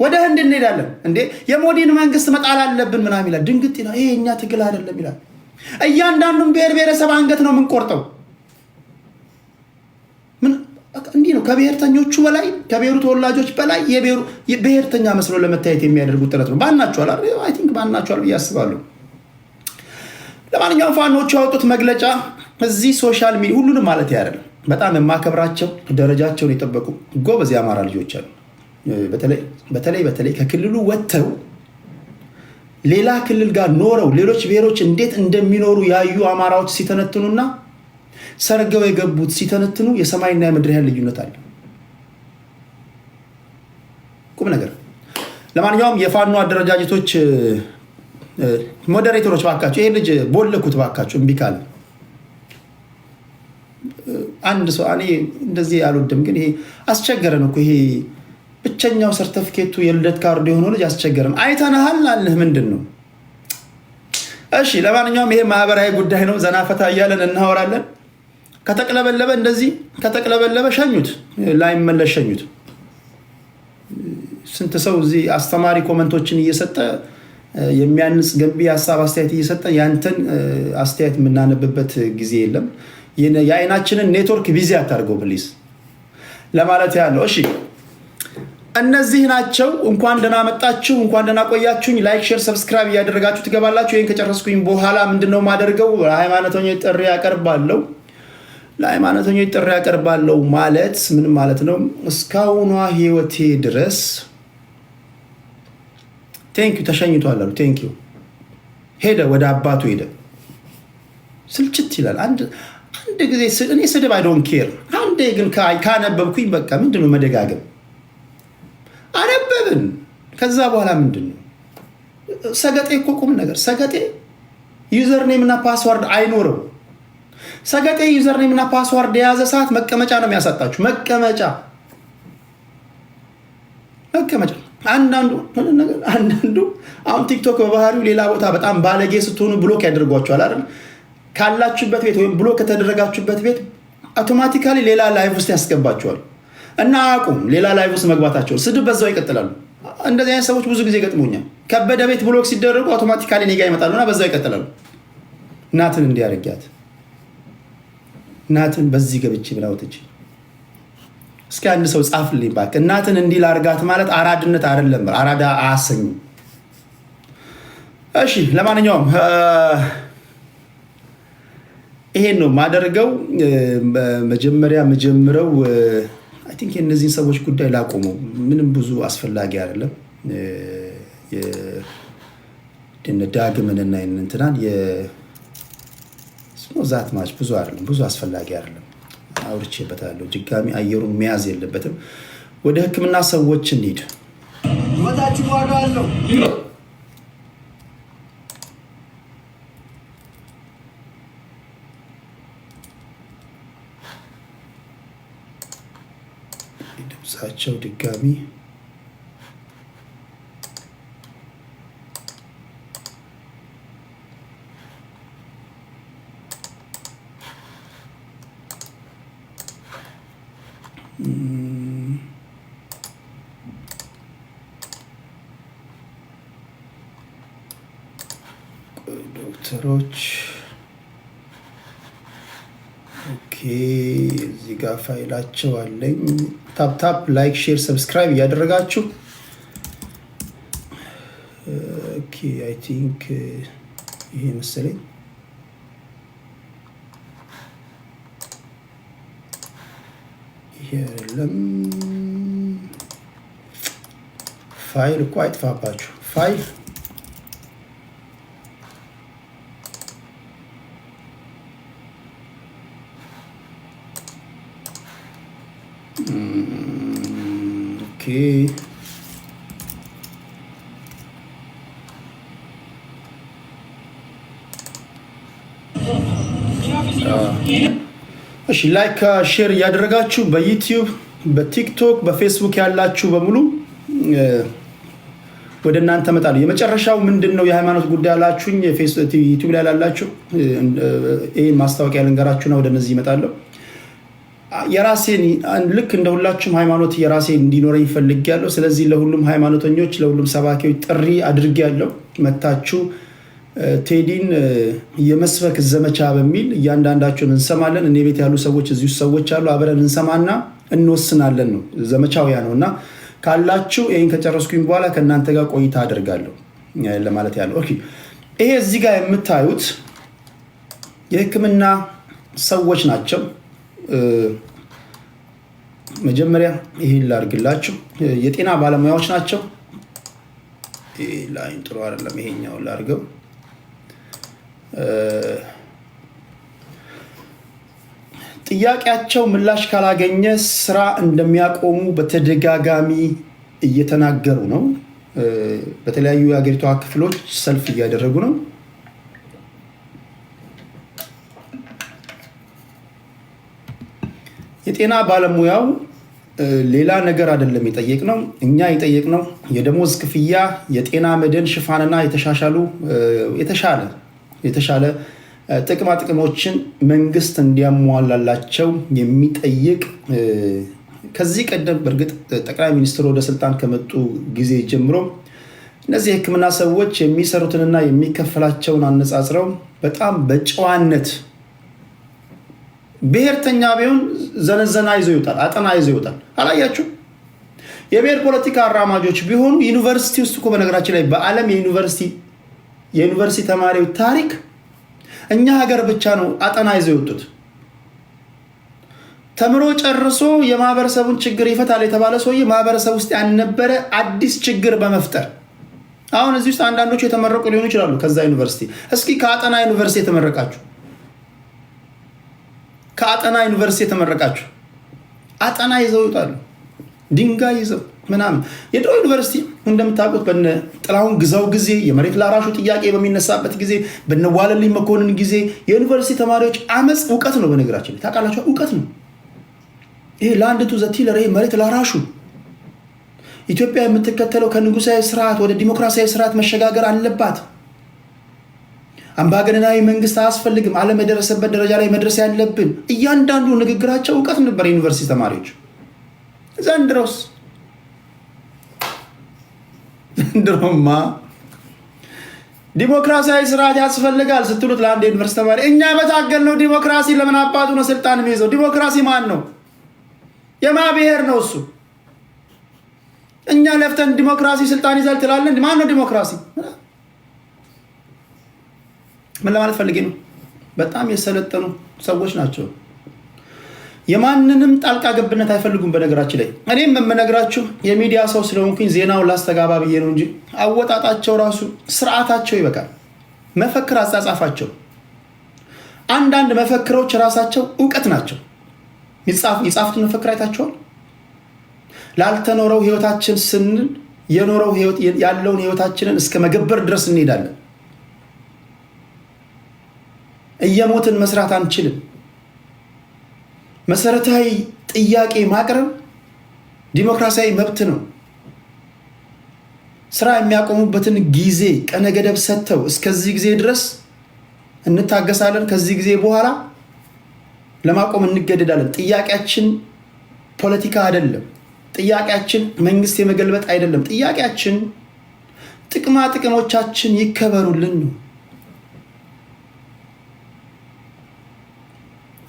ወደ ህንድ እንሄዳለን እንዴ የሞዲን መንግስት መጣል አለብን ምናምን ይላል። ድንግጥ ይላል። ይሄ እኛ ትግል አይደለም ይላል። እያንዳንዱን ብሔር ብሔረሰብ አንገት ነው የምንቆርጠው። እንዲህ ነው። ከብሔርተኞቹ በላይ ከብሔሩ ተወላጆች በላይ ብሔርተኛ መስሎ ለመታየት የሚያደርጉት ጥረት ነው። ባናቸዋል አይ ቲንክ ባናቸዋል ብዬ አስባለሁ። ለማንኛውም ፋኖቹ ያወጡት መግለጫ እዚህ ሶሻል ሚዲያ ሁሉንም ማለት አይደለም፣ በጣም የማከብራቸው ደረጃቸውን የጠበቁ ጎበዝ የአማራ ልጆች አሉ። በተለይ ከክልሉ ወጥተው ሌላ ክልል ጋር ኖረው ሌሎች ብሔሮች እንዴት እንደሚኖሩ ያዩ አማራዎች ሲተነትኑና ሰርገው የገቡት ሲተነትኑ የሰማይና የምድር ያህል ልዩነት አለ። ቁም ነገር። ለማንኛውም የፋኖ አደረጃጀቶች ሞዴሬተሮች ባካችሁ ይሄ ልጅ ቦለኩት ባካችሁ። እምቢ ካለ አንድ ሰው እኔ እንደዚህ አልወድም፣ ግን ይሄ አስቸገረን እኮ ይሄ ብቸኛው ሰርተፊኬቱ የልደት ካርድ የሆነው ልጅ አስቸገረን። አይተናሃል አልህ ምንድን ነው? እሺ ለማንኛውም ይሄ ማህበራዊ ጉዳይ ነው። ዘናፈታ እያለን እናወራለን። ከተቅለበለበ እንደዚህ ከተቅለበለበ ሸኙት፣ ላይመለስ ሸኙት። ስንት ሰው እዚህ አስተማሪ ኮመንቶችን እየሰጠ የሚያንጽ ገንቢ ሀሳብ አስተያየት እየሰጠ ያንተን አስተያየት የምናነብበት ጊዜ የለም። የአይናችንን ኔትወርክ ቢዚ አታርገው ፕሊዝ ለማለት ያለው። እሺ እነዚህ ናቸው። እንኳን ደህና መጣችሁ፣ እንኳን ደህና ቆያችሁኝ። ላይክ፣ ሼር፣ ሰብስክራይብ እያደረጋችሁ ትገባላችሁ። ይህን ከጨረስኩኝ በኋላ ምንድነው ማደርገው? ለሃይማኖተኞች ጥሪ ያቀርባለሁ። ለሃይማኖተኞች ጥሪ ያቀርባለሁ ማለት ምን ማለት ነው? እስካሁኗ ህይወቴ ድረስ ቴንኪዩ ተሸኝቷል አሉ። ቴንኪዩ ሄደ፣ ወደ አባቱ ሄደ። ስልችት ይላል። አንድ ጊዜ እኔ ስድብ አይ ዶንት ኬር። አንዴ ግን ካነበብኩኝ በቃ ምንድነው መደጋገም? አነበብን። ከዛ በኋላ ምንድነው ሰገጤ እኮ ቁም ነገር። ሰገጤ ዩዘር ኔም እና ፓስዋርድ አይኖረው። ሰገጤ ዩዘር ኔም እና ፓስዋርድ የያዘ ሰዓት መቀመጫ ነው የሚያሳጣችሁ። መቀመጫ አንዳንዱ አሁን ቲክቶክ በባህሪው ሌላ ቦታ በጣም ባለጌ ስትሆኑ ብሎክ ያደርጓቸዋል አይደል? ካላችሁበት ቤት ወይም ብሎክ ከተደረጋችሁበት ቤት አውቶማቲካሊ ሌላ ላይቭ ውስጥ ያስገባቸዋል እና አቁም ሌላ ላይቭ ውስጥ መግባታቸው። ስድብ በዛው ይቀጥላሉ። እንደዚህ አይነት ሰዎች ብዙ ጊዜ ገጥሞኛል። ከበደ ቤት ብሎክ ሲደረጉ አውቶማቲካሊ እኔ ጋር ይመጣሉና በዛው ይቀጥላሉ። እናትን እንዲያርጋት እናትን በዚህ ገብቼ ብላውጥቼ እስኪ አንድ ሰው ጻፍልኝ እባክህ። እናትን እንዲህ ላርጋት ማለት አራድነት አይደለም። አራዳ አያሰኝም። እሺ ለማንኛውም ይሄን ነው ማደርገው። መጀመሪያ መጀምረው አይ ቲንክ የእነዚህን ሰዎች ጉዳይ ላቆመው። ምንም ብዙ አስፈላጊ አይደለም። ዳግምንና እንትናን ዛት ማች ብዙ አይደለም፣ ብዙ አስፈላጊ አይደለም። አውርቼበታለሁ። ድጋሚ አየሩን መያዝ የለበትም። ወደ ሕክምና ሰዎች እንሂድ። ህይወታችን ዋጋ አለው። ድምፃቸው ድጋሚ ዶክተሮች ኦኬ፣ እዚህ ጋር ፋይላቸው አለኝ። ታፕ ላይክ ሼር ሰብስክራይብ እያደረጋችሁ ኦኬ። አይ ቲንክ ይሄ መሰለኝ ይሄ አይደለም። ፋይል እኮ አይጥፋባችሁ። ፋይል ኦኬ። እሺ ላይክ ሼር እያደረጋችሁ በዩቲዩብ በቲክቶክ በፌስቡክ ያላችሁ በሙሉ ወደ እናንተ እመጣለሁ። የመጨረሻው ምንድነው የሃይማኖት ጉዳይ ያላችሁኝ ዩቲዩብ ላይ ያላችሁ ይሄን ማስታወቂያ ልንገራችሁና ወደ እነዚህ እመጣለሁ። የራሴን ልክ እንደ ሁላችሁም ሃይማኖት የራሴ እንዲኖረኝ ፈልጌያለሁ። ስለዚህ ለሁሉም ሃይማኖተኞች ለሁሉም ሰባኪዎች ጥሪ አድርጌያለሁ። መታችሁ ቴዲን የመስበክ ዘመቻ በሚል እያንዳንዳችሁን እንሰማለን። እኔ ቤት ያሉ ሰዎች እዚሁ ሰዎች አሉ። አብረን እንሰማና እንወስናለን ነው ዘመቻው ያ ነውና ካላችሁ ይሄን ከጨረስኩኝ በኋላ ከእናንተ ጋር ቆይታ አደርጋለሁ ለማለት ያለው። ኦኬ ይሄ እዚህ ጋር የምታዩት የሕክምና ሰዎች ናቸው። መጀመሪያ ይሄን ላድርግላችሁ። የጤና ባለሙያዎች ናቸው። ይሄ ላይን ጥሩ አይደለም። ይሄኛው ላድርገው። ጥያቄያቸው ምላሽ ካላገኘ ስራ እንደሚያቆሙ በተደጋጋሚ እየተናገሩ ነው። በተለያዩ የሀገሪቷ ክፍሎች ሰልፍ እያደረጉ ነው። የጤና ባለሙያው ሌላ ነገር አይደለም የጠየቅነው። እኛ የጠየቅነው የደሞዝ ክፍያ፣ የጤና መድን ሽፋንና የተሻለ ጥቅማ ጥቅሞችን መንግስት እንዲያሟላላቸው የሚጠይቅ ከዚህ ቀደም በእርግጥ ጠቅላይ ሚኒስትሩ ወደ ስልጣን ከመጡ ጊዜ ጀምሮ እነዚህ የሕክምና ሰዎች የሚሰሩትንና የሚከፈላቸውን አነጻጽረው በጣም በጨዋነት ብሔርተኛ ቢሆን ዘነዘና ይዞ ይወጣል፣ አጠና ይዞ ይወጣል። አላያችሁ? የብሔር ፖለቲካ አራማጆች ቢሆኑ ዩኒቨርሲቲ ውስጥ እኮ በነገራችን ላይ በዓለም የዩኒቨርሲቲ ተማሪዎች ታሪክ እኛ ሀገር ብቻ ነው አጠና ይዘው የወጡት። ተምሮ ጨርሶ የማህበረሰቡን ችግር ይፈታል የተባለ ሰውዬ ማህበረሰብ ውስጥ ያልነበረ አዲስ ችግር በመፍጠር አሁን እዚህ ውስጥ አንዳንዶቹ የተመረቁ ሊሆኑ ይችላሉ ከዛ ዩኒቨርሲቲ። እስኪ ከአጠና ዩኒቨርሲቲ የተመረቃችሁ የተመረቃችሁ አጠና ይዘው ይወጣሉ፣ ድንጋይ ይዘው ምናምን። የድሮ ዩኒቨርሲቲ እንደምታውቁት በነ ጥላሁን ግዛው ጊዜ የመሬት ላራሹ ጥያቄ በሚነሳበት ጊዜ በነ ዋለልኝ መኮንን ጊዜ የዩኒቨርሲቲ ተማሪዎች አመፅ እውቀት ነው። በነገራችን ታውቃላችሁ፣ እውቀት ነው ይሄ። ላንድ ቱ ዘ ቲለር፣ ይሄ መሬት ላራሹ ኢትዮጵያ የምትከተለው ከንጉሳዊ ስርዓት ወደ ዲሞክራሲያዊ ስርዓት መሸጋገር አለባት። አምባገነናዊ መንግስት አያስፈልግም። ዓለም የደረሰበት ደረጃ ላይ መድረስ ያለብን። እያንዳንዱ ንግግራቸው እውቀት ነበር የዩኒቨርሲቲ ተማሪዎች። ዘንድሮስ ዘንድሮማ ዲሞክራሲያዊ ስርዓት ያስፈልጋል ስትሉት ለአንድ ዩኒቨርሲቲ ተማሪ እኛ በታገልነው ዲሞክራሲ ለምን አባቱ ነው ስልጣን የሚይዘው? ዲሞክራሲ ማን ነው? የማ ብሔር ነው እሱ? እኛ ለፍተን ዲሞክራሲ ስልጣን ይዛል ትላለን። ማን ነው ዲሞክራሲ? ምን ለማለት ፈልጌ ነው? በጣም የሰለጠኑ ሰዎች ናቸው። የማንንም ጣልቃ ገብነት አይፈልጉም። በነገራችን ላይ እኔም የምነግራችሁ የሚዲያ ሰው ስለሆንኩኝ ዜናውን ላስተጋባ ብዬ ነው እንጂ አወጣጣቸው ራሱ ስርዓታቸው ይበቃል። መፈክር አጻጻፋቸው፣ አንዳንድ መፈክሮች ራሳቸው እውቀት ናቸው። የጻፉት መፈክር አይታችኋል? ላልተኖረው ህይወታችን ስንል የኖረው ህይወት ያለውን ህይወታችንን እስከ መገበር ድረስ እንሄዳለን። እየሞትን መስራት አንችልም። መሰረታዊ ጥያቄ ማቅረብ ዲሞክራሲያዊ መብት ነው። ስራ የሚያቆሙበትን ጊዜ ቀነ ገደብ ሰጥተው እስከዚህ ጊዜ ድረስ እንታገሳለን፣ ከዚህ ጊዜ በኋላ ለማቆም እንገደዳለን። ጥያቄያችን ፖለቲካ አይደለም። ጥያቄያችን መንግስት የመገልበጥ አይደለም። ጥያቄያችን ጥቅማ ጥቅሞቻችን ይከበሩልን ነው።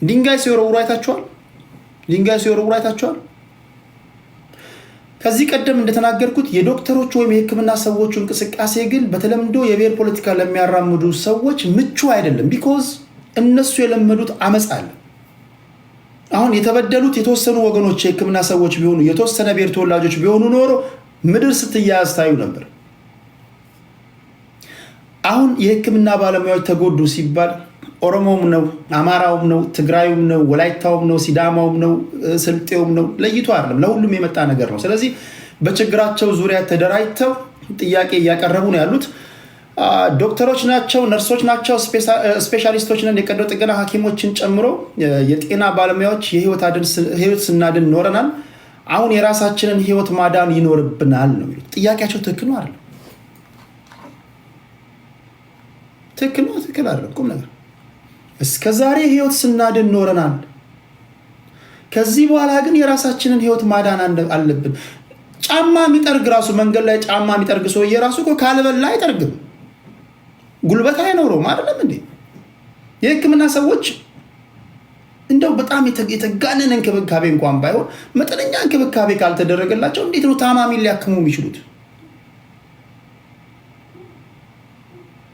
ድንጋይ ሲወረውሩ አይታችኋል? ድንጋይ ሲወረውሩ አይታችኋል? ከዚህ ቀደም እንደተናገርኩት የዶክተሮች ወይም የሕክምና ሰዎቹ እንቅስቃሴ ግን በተለምዶ የብሔር ፖለቲካ ለሚያራምዱ ሰዎች ምቹ አይደለም። ቢኮዝ እነሱ የለመዱት አመፅ አለ። አሁን የተበደሉት የተወሰኑ ወገኖች የሕክምና ሰዎች ቢሆኑ የተወሰነ ብሔር ተወላጆች ቢሆኑ ኖሮ ምድር ስትያያዝ ታዩ ነበር። አሁን የሕክምና ባለሙያዎች ተጎዱ ሲባል ኦሮሞውም ነው፣ አማራውም ነው፣ ትግራዩም ነው፣ ወላይታውም ነው፣ ሲዳማውም ነው፣ ስልጤውም ነው፣ ለይቶ አይደለም፣ ለሁሉም የመጣ ነገር ነው። ስለዚህ በችግራቸው ዙሪያ ተደራጅተው ጥያቄ እያቀረቡ ነው ያሉት። ዶክተሮች ናቸው፣ ነርሶች ናቸው፣ ስፔሻሊስቶች ነን፣ የቀዶ ጥገና ሐኪሞችን ጨምሮ የጤና ባለሙያዎች የህይወት ስናድን ኖረናል። አሁን የራሳችንን ህይወት ማዳን ይኖርብናል ነው የሚሉት። ጥያቄያቸው ትክክል ነው አይደለም? ትክክል ነው፣ ትክክል አይደለም? ቁም ነገር እስከ ዛሬ ህይወት ስናድን ኖረናል። ከዚህ በኋላ ግን የራሳችንን ህይወት ማዳን አለብን። ጫማ የሚጠርግ ራሱ መንገድ ላይ ጫማ የሚጠርግ ሰውዬ ራሱ እኮ ካልበላ አይጠርግም፣ ጉልበት አይኖረውም። አይደለም እንዴ? የህክምና ሰዎች እንደው በጣም የተጋነነ እንክብካቤ እንኳን ባይሆን መጠነኛ እንክብካቤ ካልተደረገላቸው እንዴት ነው ታማሚ ሊያክሙ የሚችሉት?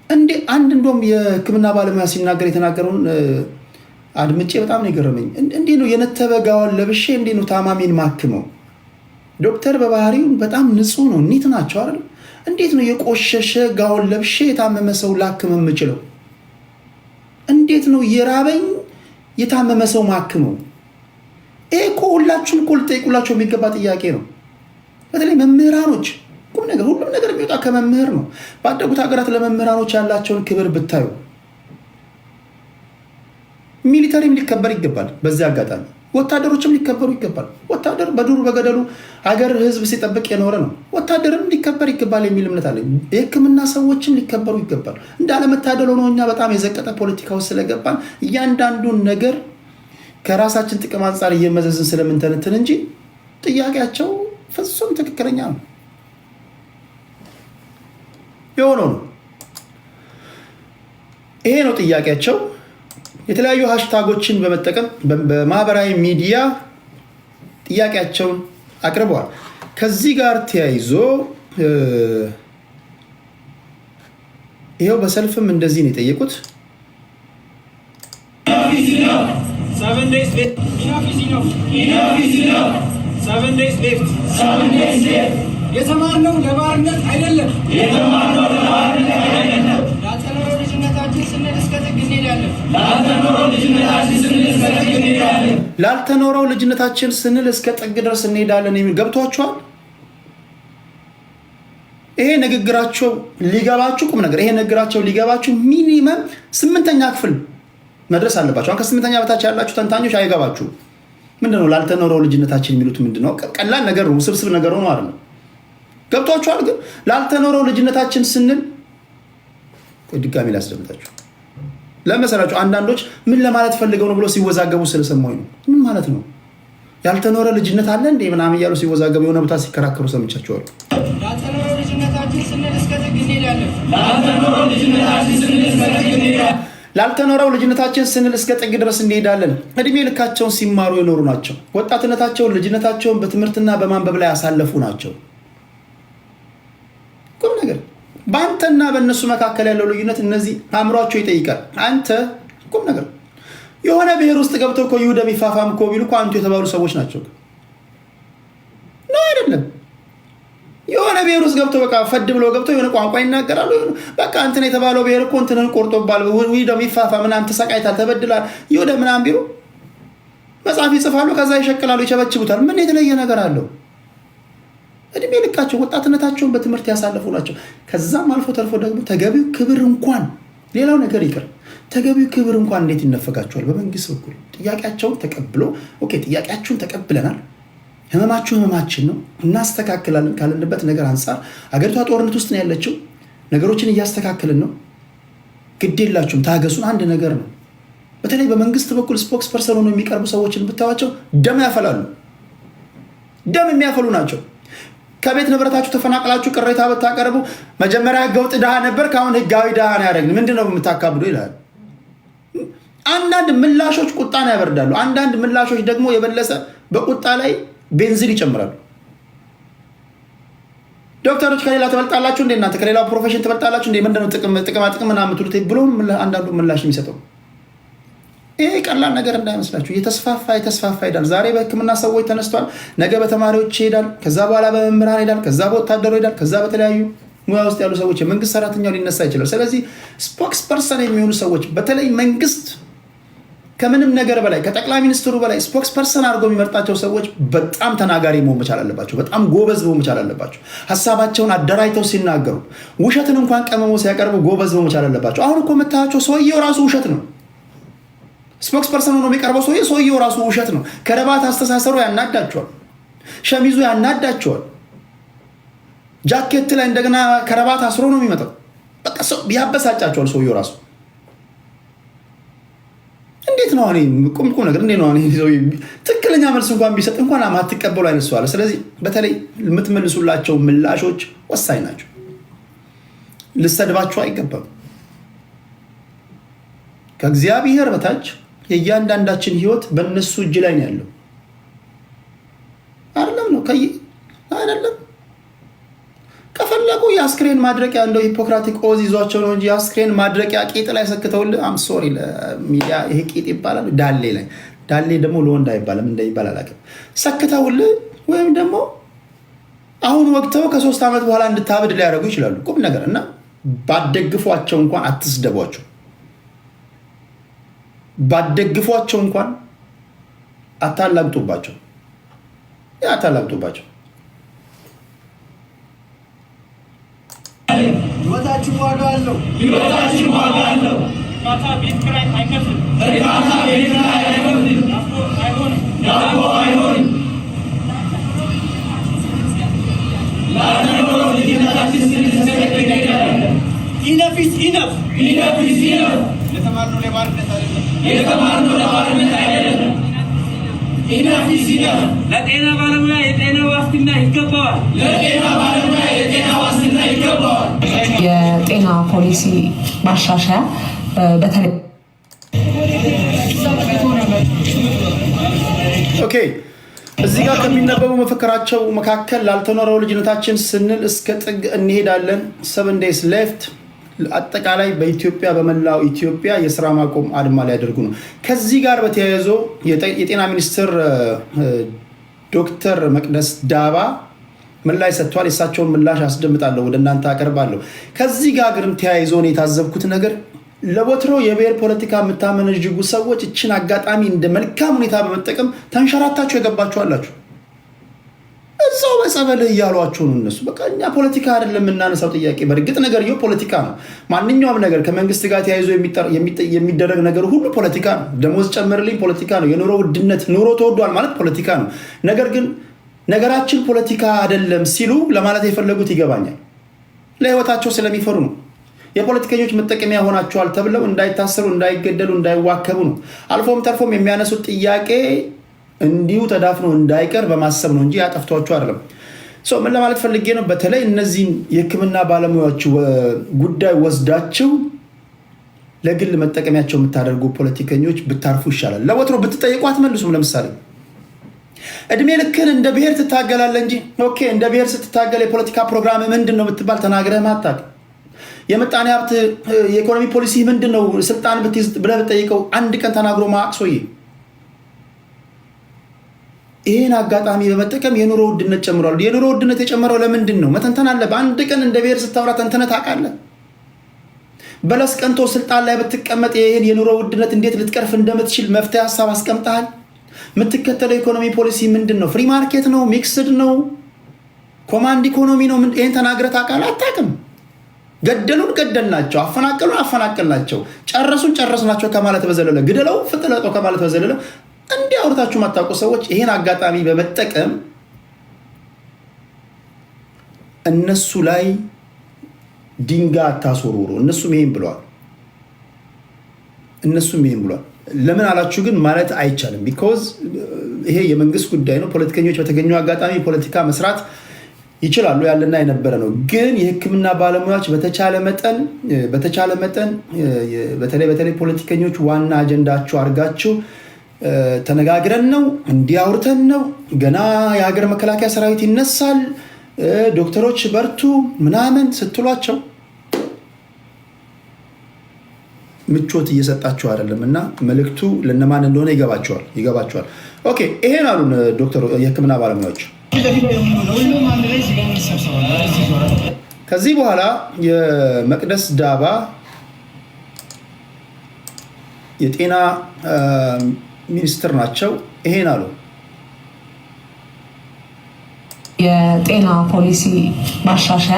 እንዴ አንድ እንደውም የህክምና ባለሙያ ሲናገር የተናገረውን አድምጬ በጣም ነው የገረመኝ። እንዴ ነው የነተበ ጋውን ለብሼ እንዴ ነው ታማሚን ማክመው? ዶክተር በባህሪው በጣም ንጹህ ነው፣ ኒት ናቸው አይደል? እንዴት ነው የቆሸሸ ጋውን ለብሼ የታመመ ሰው ላክም የምችለው? እንዴት ነው የራበኝ የታመመ ሰው ማክመው? ይሄ እኮ ሁላችሁም እኮ ልጠይቁላቸው የሚገባ ጥያቄ ነው። በተለይ መምህራኖች ቁም ነገር ሁሉም ነገር የሚወጣ ከመምህር ነው። ባደጉት ሀገራት ለመምህራኖች ያላቸውን ክብር ብታዩ፣ ሚሊተሪም ሊከበር ይገባል። በዚህ አጋጣሚ ወታደሮችም ሊከበሩ ይገባል። ወታደር በዱር በገደሉ ሀገር ህዝብ ሲጠብቅ የኖረ ነው። ወታደርም ሊከበር ይገባል የሚል እምነት አለኝ። የህክምና ሰዎችም ሊከበሩ ይገባል። እንዳለመታደል ሆኖ እኛ በጣም የዘቀጠ ፖለቲካ ውስጥ ስለገባን እያንዳንዱን ነገር ከራሳችን ጥቅም አንጻር እየመዘዝን ስለምንተነትን እንጂ ጥያቄያቸው ፍጹም ትክክለኛ ነው። የሆነው ነው። ይሄ ነው ጥያቄያቸው። የተለያዩ ሃሽታጎችን በመጠቀም በማህበራዊ ሚዲያ ጥያቄያቸውን አቅርበዋል። ከዚህ ጋር ተያይዞ ይሄው በሰልፍም እንደዚህ ነው የጠየቁት። የተማርነው ለባርነት አይደለም። ላልተኖረው ልጅነታችን ስንል እስከ ጥግ እንሄዳለን። ላልተኖረው ልጅነታችን ስንል እስከ ጥግ ድረስ እንሄዳለን የሚል ገብቷቸዋል። ይሄ ንግግራቸው ሊገባችሁ ቁም ነገር፣ ይሄ ንግግራቸው ሊገባችሁ ሚኒመም 8ኛ ክፍል መድረስ አለባቸው። ከ8ኛ በታች ያላችሁ ተንታኞች አይገባችሁ። ምንድነው ላልተኖረው ልጅነታችን የሚሉት? ምንድነው? ቀላል ነገር ነው፣ ውስብስብ ነገር ነው አይደል? ገብቷችኋል? ግን ላልተኖረው ልጅነታችን ስንል ድጋሚ ላስደምጣችሁ። ለመሰላችሁ አንዳንዶች ምን ለማለት ፈልገው ነው ብሎ ሲወዛገቡ ስለሰማኝ ነው። ምን ማለት ነው? ያልተኖረ ልጅነት አለ እንዴ ምናምን እያሉ ሲወዛገቡ የሆነ ቦታ ሲከራከሩ ሰምቻቸዋለሁ። ላልተኖረው ልጅነታችን ላልተኖረው ልጅነታችን ስንል እስከ ጥግ ድረስ እንሄዳለን። እድሜ ልካቸውን ሲማሩ የኖሩ ናቸው። ወጣትነታቸውን ልጅነታቸውን በትምህርትና በማንበብ ላይ ያሳለፉ ናቸው። ቁም ነገር በአንተና በእነሱ መካከል ያለው ልዩነት እነዚህ አእምሯቸው ይጠይቃል። አንተ ቁም ነገር የሆነ ብሔር ውስጥ ገብተው እኮ ይሁዳ የሚፋፋም እኮ ቢሉ እኮ አንቱ የተባሉ ሰዎች ናቸው ነው አይደለም? የሆነ ብሔር ውስጥ ገብተው በቃ ፈድ ብለው ገብተው የሆነ ቋንቋ ይናገራሉ። በቃ እንትን የተባለው ብሔር እኮ እንትንን ቆርጦባል፣ ይሁዳ የሚፋፋ ምናምን ተሰቃይታል፣ ተበድላል፣ ይሁዳ ምናምን ቢሉ መጽሐፍ ይጽፋሉ፣ ከዛ ይሸቅላሉ፣ ይቸበችቡታል። ምን የተለየ ነገር አለው? እድሜ ልካቸው ወጣትነታቸውን በትምህርት ያሳለፉ ናቸው። ከዛም አልፎ ተርፎ ደግሞ ተገቢው ክብር እንኳን ሌላው ነገር ይቅር፣ ተገቢው ክብር እንኳን እንዴት ይነፈጋቸዋል? በመንግስት በኩል ጥያቄያቸውን ተቀብሎ ኦኬ ጥያቄያችሁን ተቀብለናል፣ ህመማችሁ ህመማችን ነው፣ እናስተካክላለን ካለንበት ነገር አንጻር አገሪቷ ጦርነት ውስጥ ነው ያለችው፣ ነገሮችን እያስተካከልን ነው፣ ግድ የላችሁም ታገሱን። አንድ ነገር ነው። በተለይ በመንግስት በኩል ስፖክስ ፐርሰን ሆነው የሚቀርቡ ሰዎችን ብታዋቸው ደም ያፈላሉ፣ ደም የሚያፈሉ ናቸው። ከቤት ንብረታችሁ ተፈናቅላችሁ ቅሬታ ብታቀርቡ መጀመሪያ ህገወጥ ድሃ ነበር፣ ከአሁን ህጋዊ ድሃ ነው ያደረግን፣ ምንድን ነው የምታካብዱ ይላል። አንዳንድ ምላሾች ቁጣን ያበርዳሉ። አንዳንድ ምላሾች ደግሞ የበለጠ በቁጣ ላይ ቤንዚን ይጨምራሉ። ዶክተሮች ከሌላ ትበልጣላችሁ እንዴ? እናንተ ከሌላው ፕሮፌሽን ትበልጣላችሁ እንዴ? ምንድነው ጥቅማ ምናምን የምትሉት ብሎ አንዳንዱ ምላሽ የሚሰጠው ይሄ ቀላል ነገር እንዳይመስላችሁ የተስፋፋ ይሄዳል። ዛሬ በህክምና ሰዎች ተነስቷል፣ ነገ በተማሪዎች ይሄዳል፣ ከዛ በኋላ በመምህራን ይሄዳል፣ ከዛ በወታደሩ ይሄዳል፣ ከዛ በተለያዩ ሙያ ውስጥ ያሉ ሰዎች የመንግስት ሰራተኛው ሊነሳ ይችላል። ስለዚህ ስፖክስ ፐርሰን የሚሆኑ ሰዎች በተለይ መንግስት ከምንም ነገር በላይ ከጠቅላይ ሚኒስትሩ በላይ ስፖክስ ፐርሰን አድርጎ የሚመርጣቸው ሰዎች በጣም ተናጋሪ መሆን መቻል አለባቸው። በጣም ጎበዝ መሆን መቻል አለባቸው። ሀሳባቸውን አደራጅተው ሲናገሩ ውሸትን እንኳን ቀመሞ ሲያቀርቡ ጎበዝ መሆን መቻል አለባቸው። አሁን እኮ የምታያቸው ሰውየው ራሱ ውሸት ነው። ስፖክስ ፐርሰን ሆኖ የሚቀርበው ሰውየው ራሱ ውሸት ነው። ከረባት አስተሳሰሩ ያናዳቸዋል፣ ሸሚዙ ያናዳቸዋል፣ ጃኬት ላይ እንደገና ከረባት አስሮ ነው የሚመጣው። በቃ ያበሳጫቸዋል ሰውየው ራሱ። እንዴት ነው ቁም ነገር እንዴት ነው ትክክለኛ መልስ እንኳን ቢሰጥ እንኳን ማትቀበሉ አይነት ሰው አለ። ስለዚህ በተለይ የምትመልሱላቸው ምላሾች ወሳኝ ናቸው። ልሰድባቸው አይገባም። ከእግዚአብሔር በታች የእያንዳንዳችን ህይወት በእነሱ እጅ ላይ ነው ያለው። አይደለም ነው አይደለም። ከፈለጉ የአስክሬን ማድረቂያ እንደው ሂፖክራቲክ ኦዝ ይዟቸው ነው እንጂ የአስክሬን ማድረቂያ ቂጥ ላይ ሰክተውልህ አም ሶሪ ለሚዲያ ይሄ ቂጥ ይባላል። ዳሌ ደግሞ ለወንድ አይባልም እንደሚባል አላውቅም። ሰክተውልህ ወይም ደግሞ አሁን ወቅተው ከ3 ዓመት በኋላ እንድታብድ ሊያደርጉ ይችላሉ። ቁም ነገር እና ባደግፏቸው እንኳን አትስደቧቸው። ባደግፏቸው እንኳን አታላግጡባቸው። ህይወታችን ዋጋ አለው። እርካታ ቤት ኪራይ አይከፍልም። ዳቦ አይሆንም። ኢነፍ ኢዝ ኢነፍ። የተማርነው ለባርነት አይደለም። ኢነፍ ኢዝ ኢነፍ። ለጤና ባለሙያ የጤና ዋስትና ይገባዋል። የጤና ፖሊሲ ማሻሻያ በተለይ ኦኬ እዚህ ጋር ከሚነበቡ መፈክራቸው መካከል ላልተኖረው ልጅነታችን ስንል እስከ ጥግ እንሄዳለን። 7 days left። አጠቃላይ በኢትዮጵያ በመላው ኢትዮጵያ የስራ ማቆም አድማ ሊያደርጉ ነው። ከዚህ ጋር በተያያዘ የጤና ሚኒስትር ዶክተር መቅደስ ዳባ ምላሽ ሰጥቷል። የእሳቸውን ምላሽ አስደምጣለሁ፣ ወደ እናንተ አቀርባለሁ። ከዚህ ጋር ግን ተያይዞ ነው የታዘብኩት ነገር ለቦትሮ የብሔር ፖለቲካ የምታመነጅጉ ሰዎች እችን አጋጣሚ እንደ መልካም ሁኔታ በመጠቀም ተንሸራታችሁ የገባችሁ አላችሁ። እዛው በጸበልህ እያሏችሁ ነው እነሱ። በቃ እኛ ፖለቲካ አይደለም የምናነሳው ጥያቄ። በእርግጥ ነገርየው ፖለቲካ ነው። ማንኛውም ነገር ከመንግስት ጋር ተያይዞ የሚደረግ ነገር ሁሉ ፖለቲካ ነው። ደሞዝ ጨምርልኝ ፖለቲካ ነው። የኑሮ ውድነት ኑሮ ተወዷል ማለት ፖለቲካ ነው። ነገር ግን ነገራችን ፖለቲካ አይደለም ሲሉ ለማለት የፈለጉት ይገባኛል። ለህይወታቸው ስለሚፈሩ ነው። የፖለቲከኞች መጠቀሚያ ሆናቸዋል ተብለው እንዳይታሰሩ፣ እንዳይገደሉ፣ እንዳይዋከቡ ነው። አልፎም ተርፎም የሚያነሱት ጥያቄ እንዲሁ ተዳፍኖ እንዳይቀር በማሰብ ነው እንጂ ያጠፍቷቸው አይደለም። ምን ለማለት ፈልጌ ነው? በተለይ እነዚህን የሕክምና ባለሙያዎች ጉዳይ ወስዳችሁ ለግል መጠቀሚያቸው የምታደርጉ ፖለቲከኞች ብታርፉ ይሻላል። ለወትሮ ብትጠይቁ አትመልሱም። ለምሳሌ እድሜ ልክን እንደ ብሔር ትታገላለህ እንጂ ኦኬ፣ እንደ ብሔር ስትታገል የፖለቲካ ፕሮግራም ምንድን ነው ብትባል ተናግረህ ማታቅ። የምጣኔ ሀብት የኢኮኖሚ ፖሊሲ ምንድን ነው ስልጣን ብትይዝ ብለህ ብትጠይቀው አንድ ቀን ተናግሮ ማቅ ሰውዬ። ይህን አጋጣሚ በመጠቀም የኑሮ ውድነት ጨምሯል። የኑሮ ውድነት የጨመረው ለምንድን ነው? መተንተን አለ። በአንድ ቀን እንደ ብሔር ስታወራ ተንተነህ ታውቃለህ? በለስ ቀንቶ ስልጣን ላይ ብትቀመጥ ይህን የኑሮ ውድነት እንዴት ልትቀርፍ እንደምትችል መፍትሄ ሀሳብ አስቀምጠሃል? የምትከተለው ኢኮኖሚ ፖሊሲ ምንድን ነው? ፍሪ ማርኬት ነው? ሚክስድ ነው? ኮማንድ ኢኮኖሚ ነው? ይህን ተናግረህ ታውቃለህ? አታውቅም። ገደሉን ገደልናቸው፣ አፈናቀሉን አፈናቀልናቸው፣ ጨረሱን ጨረስናቸው ከማለት በዘለለ ግደለው ፍጥለጠው ከማለት በዘለለ እንዲህ አውርታችሁ ማታውቁ ሰዎች ይህን አጋጣሚ በመጠቀም እነሱ ላይ ድንጋይ አታስወርውሩ። እነሱም ይሄን ብለዋል። ለምን አላችሁ ግን ማለት አይቻልም። ቢኮዝ ይሄ የመንግስት ጉዳይ ነው። ፖለቲከኞች በተገኙ አጋጣሚ ፖለቲካ መስራት ይችላሉ፣ ያለና የነበረ ነው። ግን የሕክምና ባለሙያዎች በተቻለ መጠን በተለይ ፖለቲከኞች ዋና አጀንዳችሁ አድርጋችሁ ተነጋግረን ነው እንዲያውርተን ነው ገና የሀገር መከላከያ ሰራዊት ይነሳል ዶክተሮች በርቱ ምናምን ስትሏቸው ምቾት እየሰጣቸው አይደለም። እና መልእክቱ ለነማን እንደሆነ ይገባቸዋል። ኦኬ፣ ይሄን አሉን ዶክተር የሕክምና ባለሙያዎች። ከዚህ በኋላ የመቅደስ ዳባ የጤና ሚኒስትር ናቸው። ይሄን አሉ። የጤና ፖሊሲ ማሻሻያ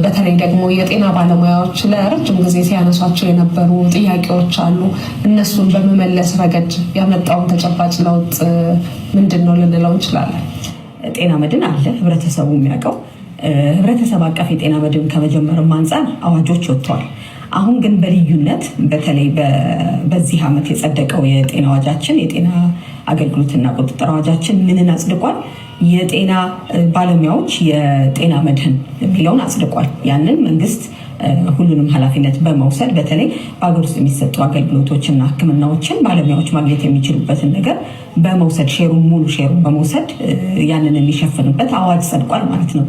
በተለይ ደግሞ የጤና ባለሙያዎች ለረጅም ጊዜ ሲያነሷቸው የነበሩ ጥያቄዎች አሉ። እነሱን በመመለስ ረገድ ያመጣውን ተጨባጭ ለውጥ ምንድን ነው ልንለው እንችላለን? ጤና መድን አለ፣ ህብረተሰቡ የሚያውቀው ህብረተሰብ አቀፍ የጤና መድን ከመጀመርም አንጻር አዋጆች ወጥተዋል። አሁን ግን በልዩነት በተለይ በዚህ ዓመት የጸደቀው የጤና አዋጃችን የጤና አገልግሎትና ቁጥጥር አዋጃችን ምንን አጽድቋል? የጤና ባለሙያዎች የጤና መድህን የሚለውን አጽድቋል። ያንን መንግስት ሁሉንም ኃላፊነት በመውሰድ በተለይ በሀገር ውስጥ የሚሰጡ አገልግሎቶችና ሕክምናዎችን ባለሙያዎች ማግኘት የሚችሉበትን ነገር በመውሰድ ሙሉ ሼሩን በመውሰድ ያንን የሚሸፍንበት አዋጅ ጸድቋል ማለት ነው።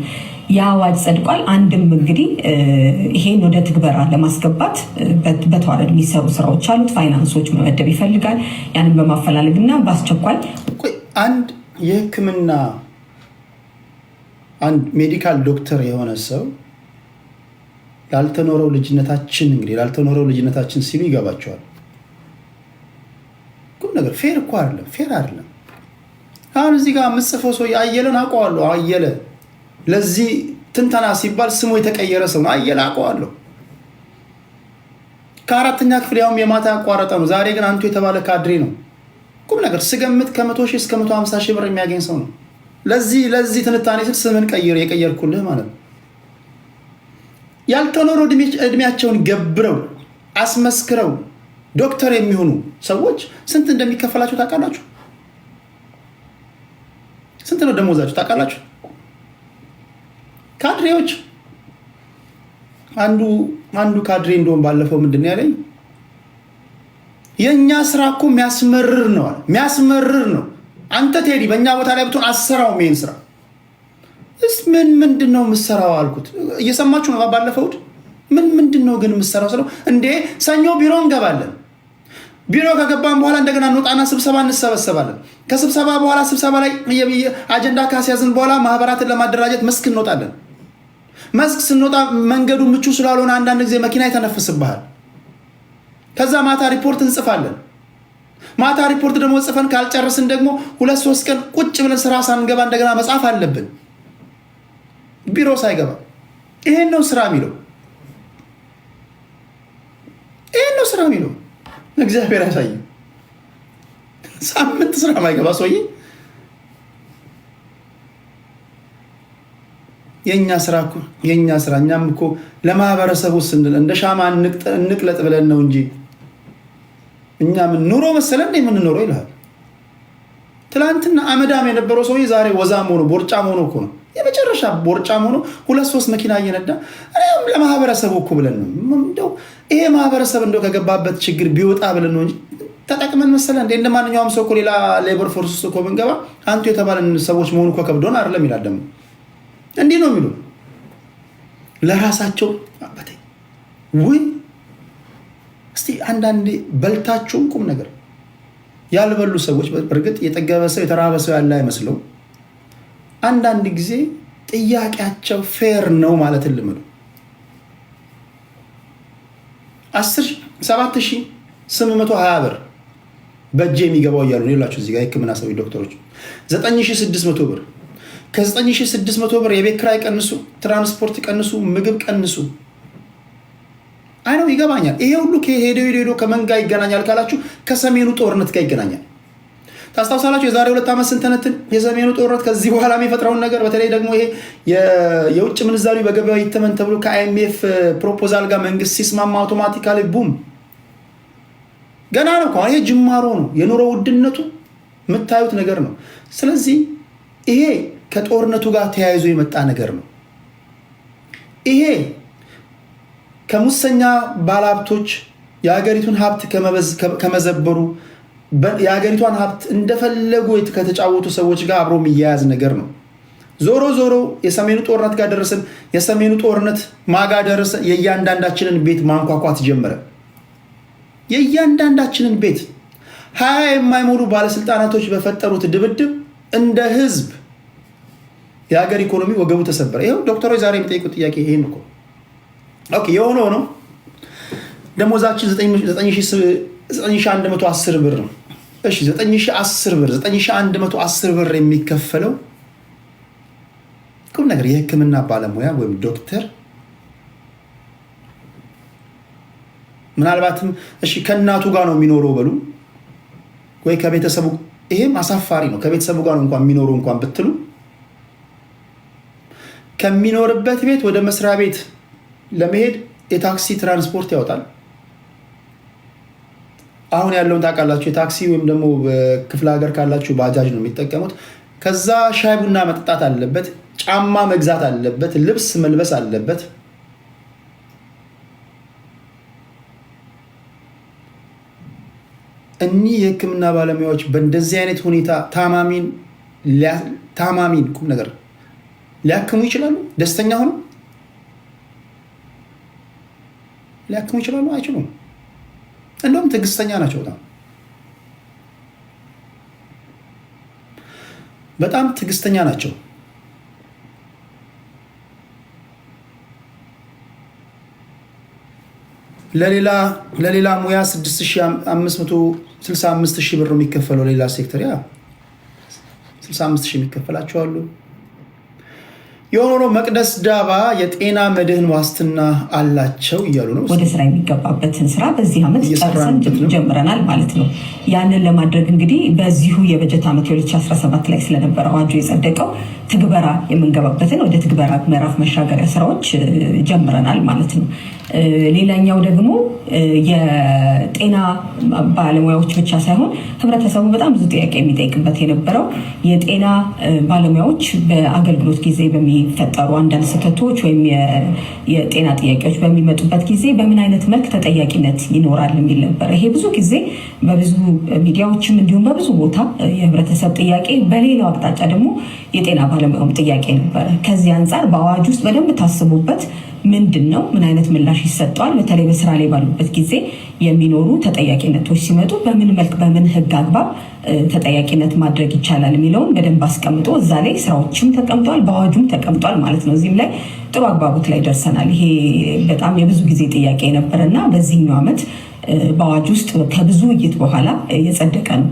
የአዋጅ ጸድቋል። አንድም እንግዲህ ይሄን ወደ ትግበራ ለማስገባት በተዋረድ የሚሰሩ ስራዎች አሉት። ፋይናንሶች መመደብ ይፈልጋል። ያንን በማፈላለግ እና በአስቸኳይ አንድ የህክምና አንድ ሜዲካል ዶክተር የሆነ ሰው ላልተኖረው ልጅነታችን ሲሉ ይገባቸዋል። ቁም ነገር ፌር እኮ አይደለም፣ ፌር አይደለም። አሁን እዚህ ጋር የምጽፈው ሰው አየለን አውቀዋለሁ። አየለ ለዚህ ትንተና ሲባል ስሙ የተቀየረ ሰው ነው። አየለ አውቀዋለሁ። ከአራተኛ ክፍል ያውም የማታ ያቋረጠ ነው። ዛሬ ግን አንቱ የተባለ ካድሬ ነው። ቁም ነገር ስገምት ከ100,000 እስከ 150,000 ብር የሚያገኝ ሰው ነው። ለዚህ ትንታኔ ስል ስምን የቀየርኩልህ ማለት ነው። ያልተኖሩ እድሜያቸውን ገብረው አስመስክረው ዶክተር የሚሆኑ ሰዎች ስንት እንደሚከፈላቸው ታውቃላችሁ? ስንት ነው ደሞዛችሁ ታውቃላችሁ? ካድሬዎች አንዱ ካድሬ እንደውም ባለፈው ምንድን ያለኝ የኛ ስራ እኮ የሚያስመርር ነው። አንተ ቴዲ በእኛ ቦታ ላይ ብትሆን አሰራውም ይሄን ስራ ምንድን ነው የምትሰራው አልኩት። እየሰማችሁ ነው። ባለፈው ምንድን ነው ግን የምትሰራው ስለው እንዴ ሰኞ ቢሮ እንገባለን። ቢሮ ከገባን በኋላ እንደገና እንወጣና ስብሰባ እንሰበሰባለን። ከስብሰባ በኋላ ስብሰባ ላይ አጀንዳ ካስያዝን በኋላ ማህበራትን ለማደራጀት መስክ እንወጣለን። መስክ ስንወጣ መንገዱ ምቹ ስላልሆነ አንዳንድ ጊዜ መኪና ይተነፍስብሃል። ከዛ ማታ ሪፖርት እንጽፋለን። ማታ ሪፖርት ደግሞ ጽፈን ካልጨረስን ደግሞ 2-3 ቀን ቁጭ ብለን ስራ ሳንገባ እንደገና መጻፍ አለብን ቢሮ ሳይገባ። ይሄን ነው ስራ የሚለው። እግዚአብሔር ያሳይ። ሳምንት ስራ ማይገባ ሰውዬ የኛ ስራ እኛም እኮ ለማህበረሰቡ ስንል እንደ ሻማ እንቅለጥ ብለን ነው እንጂ እኛ ምን ኑሮ መሰለን የምንኖረው ይልሃል። ትላንትና አመዳም የነበረው ሰውዬ ዛሬ ወዛም ሆኖ ቦርጫም ሆኖ እኮ ነው የመጨረሻ ቦርጫም ሆኖ 2-3 መኪና እየነዳ ለማህበረሰቡ እኮ ብለን ነው እንደው ይሄ ማህበረሰብ እንደው ከገባበት ችግር ቢወጣ ብለን ነው እንጂ ተጠቅመን መሰለ እንደ ማንኛውም ሰው እኮ ሌላ ሌበር ፎርስ ውስጥ እኮ ብንገባ አንቱ የተባለን ሰዎች መሆኑ እኮ ከብዶን አይደለም ይላል። ደግሞ እንዲህ ነው የሚሉ ለራሳቸው አባቴ ወይ እስቲ አንዳንዴ በልታችሁም ቁም ነገር ያልበሉ ሰዎች በእርግጥ የጠገበ ሰው የተራበ ሰው ያለ አይመስለው። አንዳንድ ጊዜ ጥያቄያቸው ፌር ነው ማለት ልምዱ። 7,820 ብር በእጄ የሚገባው እያሉ ሌላችሁ እዚህ ጋር የህክምና ሰዎች ዶክተሮች 9,600 ብር ከ9,600 ብር የቤት ኪራይ ቀንሱ፣ ትራንስፖርት ቀንሱ፣ ምግብ ቀንሱ። አይ ነው ይገባኛል። ይሄ ሁሉ ሄዶ ከመንጋ ይገናኛል ካላችሁ ከሰሜኑ ጦርነት ጋር ይገናኛል። ታስታውሳላችሁ የዛሬ 2 ዓመት ስንተነትን የሰሜኑ ጦርነት ከዚህ በኋላ የሚፈጥረውን ነገር በተለይ ደግሞ ይሄ የውጭ ምንዛሪ በገበያ ይተመን ተብሎ ከአይኤምኤፍ ፕሮፖዛል ጋር መንግስት ሲስማማ አውቶማቲካሊ ቡም ገና ነው። ይሄ ጅማሮ ነው። የኑሮ ውድነቱ የምታዩት ነገር ነው። ስለዚህ ይሄ ከጦርነቱ ጋር ተያይዞ የመጣ ነገር ነው። ይሄ ከሙሰኛ ባለሀብቶች የሀገሪቱን ሀብት ከመዘበሩ የሀገሪቷን ሀብት እንደፈለጉ ከተጫወቱ ሰዎች ጋር አብሮ የሚያያዝ ነገር ነው። ዞሮ ዞሮ የሰሜኑ ጦርነት ጋር ደረስን። የሰሜኑ ጦርነት ማጋ ደረሰ። የእያንዳንዳችንን ቤት ማንኳኳት ጀመረ። የእያንዳንዳችንን ቤት 20 የማይሞሉ ባለስልጣናቶች በፈጠሩት ድብድብ እንደ ህዝብ የሀገር ኢኮኖሚ ወገቡ ተሰበረ። ይኸው ዶክተሮች ዛሬ የሚጠይቁት ጥያቄ ይሄን እኮ ኦኬ የሆነ ሆኖ ደሞዛችን 9,110 ብር ነው። እሺ 9,010 ብር 9,110 ብር የሚከፈለው ቁም ነገር የህክምና ባለሙያ ወይም ዶክተር ምናልባትም እሺ ከእናቱ ጋር ነው የሚኖረው በሉ ወይ ከቤተሰቡ፣ ይሄም አሳፋሪ ነው። ከቤተሰቡ ጋር እንኳን የሚኖረው እንኳን ብትሉ ከሚኖርበት ቤት ወደ መስሪያ ቤት ለመሄድ የታክሲ ትራንስፖርት ያወጣል። አሁን ያለውን ታውቃላችሁ። የታክሲ ወይም ደግሞ በክፍለ ሀገር ካላችሁ ባጃጅ ነው የሚጠቀሙት። ከዛ ሻይ ቡና መጠጣት አለበት፣ ጫማ መግዛት አለበት፣ ልብስ መልበስ አለበት። እኒህ የህክምና ባለሙያዎች በእንደዚህ አይነት ሁኔታ ታማሚን ቁም ነገር ሊያክሙ ይችላሉ? ደስተኛ ሆነው ሊያክሙ ይችላሉ? አይችሉም። እንደውም ትዕግስተኛ ናቸው። በጣም ትዕግስተኛ ናቸው። ለሌላ ሙያ 6,565 ብር ነው የሚከፈለው። ሌላ ሴክተር 65,000 የሚከፈላቸው አሉ። የሆነ መቅደስ ዳባ የጤና መድህን ዋስትና አላቸው እያሉ ነው። ወደ ስራ የሚገባበትን ስራ በዚህ ዓመት ጨርሰን ጀምረናል ማለት ነው። ያንን ለማድረግ እንግዲህ በዚሁ የበጀት ዓመት 2017 ላይ ስለነበረ አዋጁ የጸደቀው ትግበራ የምንገባበትን ወደ ትግበራ ምዕራፍ መሻገሪያ ስራዎች ጀምረናል ማለት ነው። ሌላኛው ደግሞ የጤና ባለሙያዎች ብቻ ሳይሆን ህብረተሰቡ በጣም ብዙ ጥያቄ የሚጠይቅበት የነበረው የጤና ባለሙያዎች በአገልግሎት ጊዜ በሚፈጠሩ አንዳንድ ስህተቶች ወይም የጤና ጥያቄዎች በሚመጡበት ጊዜ በምን አይነት መልክ ተጠያቂነት ይኖራል የሚል ነበር። ይሄ ብዙ ጊዜ በብዙ ሚዲያዎችም እንዲሁም በብዙ ቦታ የህብረተሰብ ጥያቄ፣ በሌላው አቅጣጫ ደግሞ የጤና ባለሙያውም ጥያቄ ነበረ። ከዚህ አንጻር በአዋጅ ውስጥ በደንብ ታስቦበት ምንድን ነው ምን አይነት ምላሽ ይሰጠዋል፣ በተለይ በስራ ላይ ባሉበት ጊዜ የሚኖሩ ተጠያቂነቶች ሲመጡ በምን መልክ በምን ህግ አግባብ ተጠያቂነት ማድረግ ይቻላል የሚለውን በደንብ አስቀምጦ እዛ ላይ ስራዎችም ተቀምጧል፣ በአዋጁም ተቀምጧል ማለት ነው። እዚህም ላይ ጥሩ አግባቦት ላይ ደርሰናል። ይሄ በጣም የብዙ ጊዜ ጥያቄ ነበረና በዚህኛው ዓመት በአዋጅ ውስጥ ከብዙ ውይይት በኋላ የጸደቀ ነው።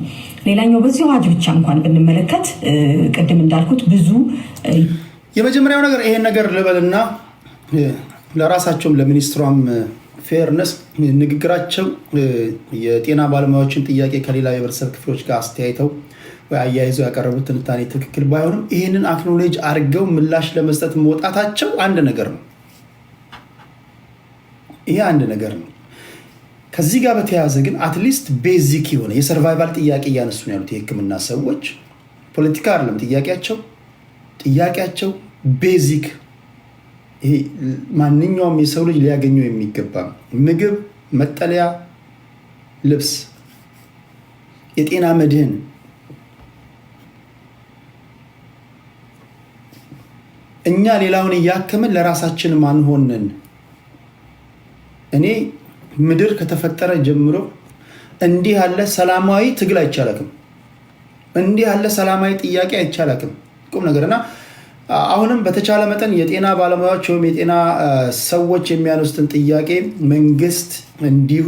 ሌላኛው በዚህ አዋጅ ብቻ እንኳን ብንመለከት ቅድም እንዳልኩት ብዙ የመጀመሪያው ነገር ይሄን ነገር ልበልና ለራሳቸውም ለሚኒስትሯም ፌርነስ ንግግራቸው የጤና ባለሙያዎችን ጥያቄ ከሌላ የህብረተሰብ ክፍሎች ጋር አስተያይተው ወይ አያይዘው ያቀረቡት ትንታኔ ትክክል ባይሆንም ይህንን አክኖሌጅ አድርገው ምላሽ ለመስጠት መውጣታቸው አንድ ነገር ነው። ይሄ አንድ ነገር ነው። ከዚህ ጋር በተያያዘ ግን አትሊስት ቤዚክ የሆነ የሰርቫይቫል ጥያቄ እያነሱ ነው ያሉት የህክምና ሰዎች። ፖለቲካ አይደለም ጥያቄያቸው ቤዚክ ይሄ ማንኛውም የሰው ልጅ ሊያገኘው የሚገባ ምግብ፣ መጠለያ፣ ልብስ፣ የጤና መድህን እኛ ሌላውን እያከምን ለራሳችን ማንሆንን። እኔ ምድር ከተፈጠረ ጀምሮ እንዲህ ያለ ሰላማዊ ትግል አይቻላክም። እንዲህ ያለ ሰላማዊ ጥያቄ አይቻላክም። ቁም ነገርና አሁንም በተቻለ መጠን የጤና ባለሙያዎች ወይም የጤና ሰዎች የሚያነሱትን ጥያቄ መንግስት እንዲሁ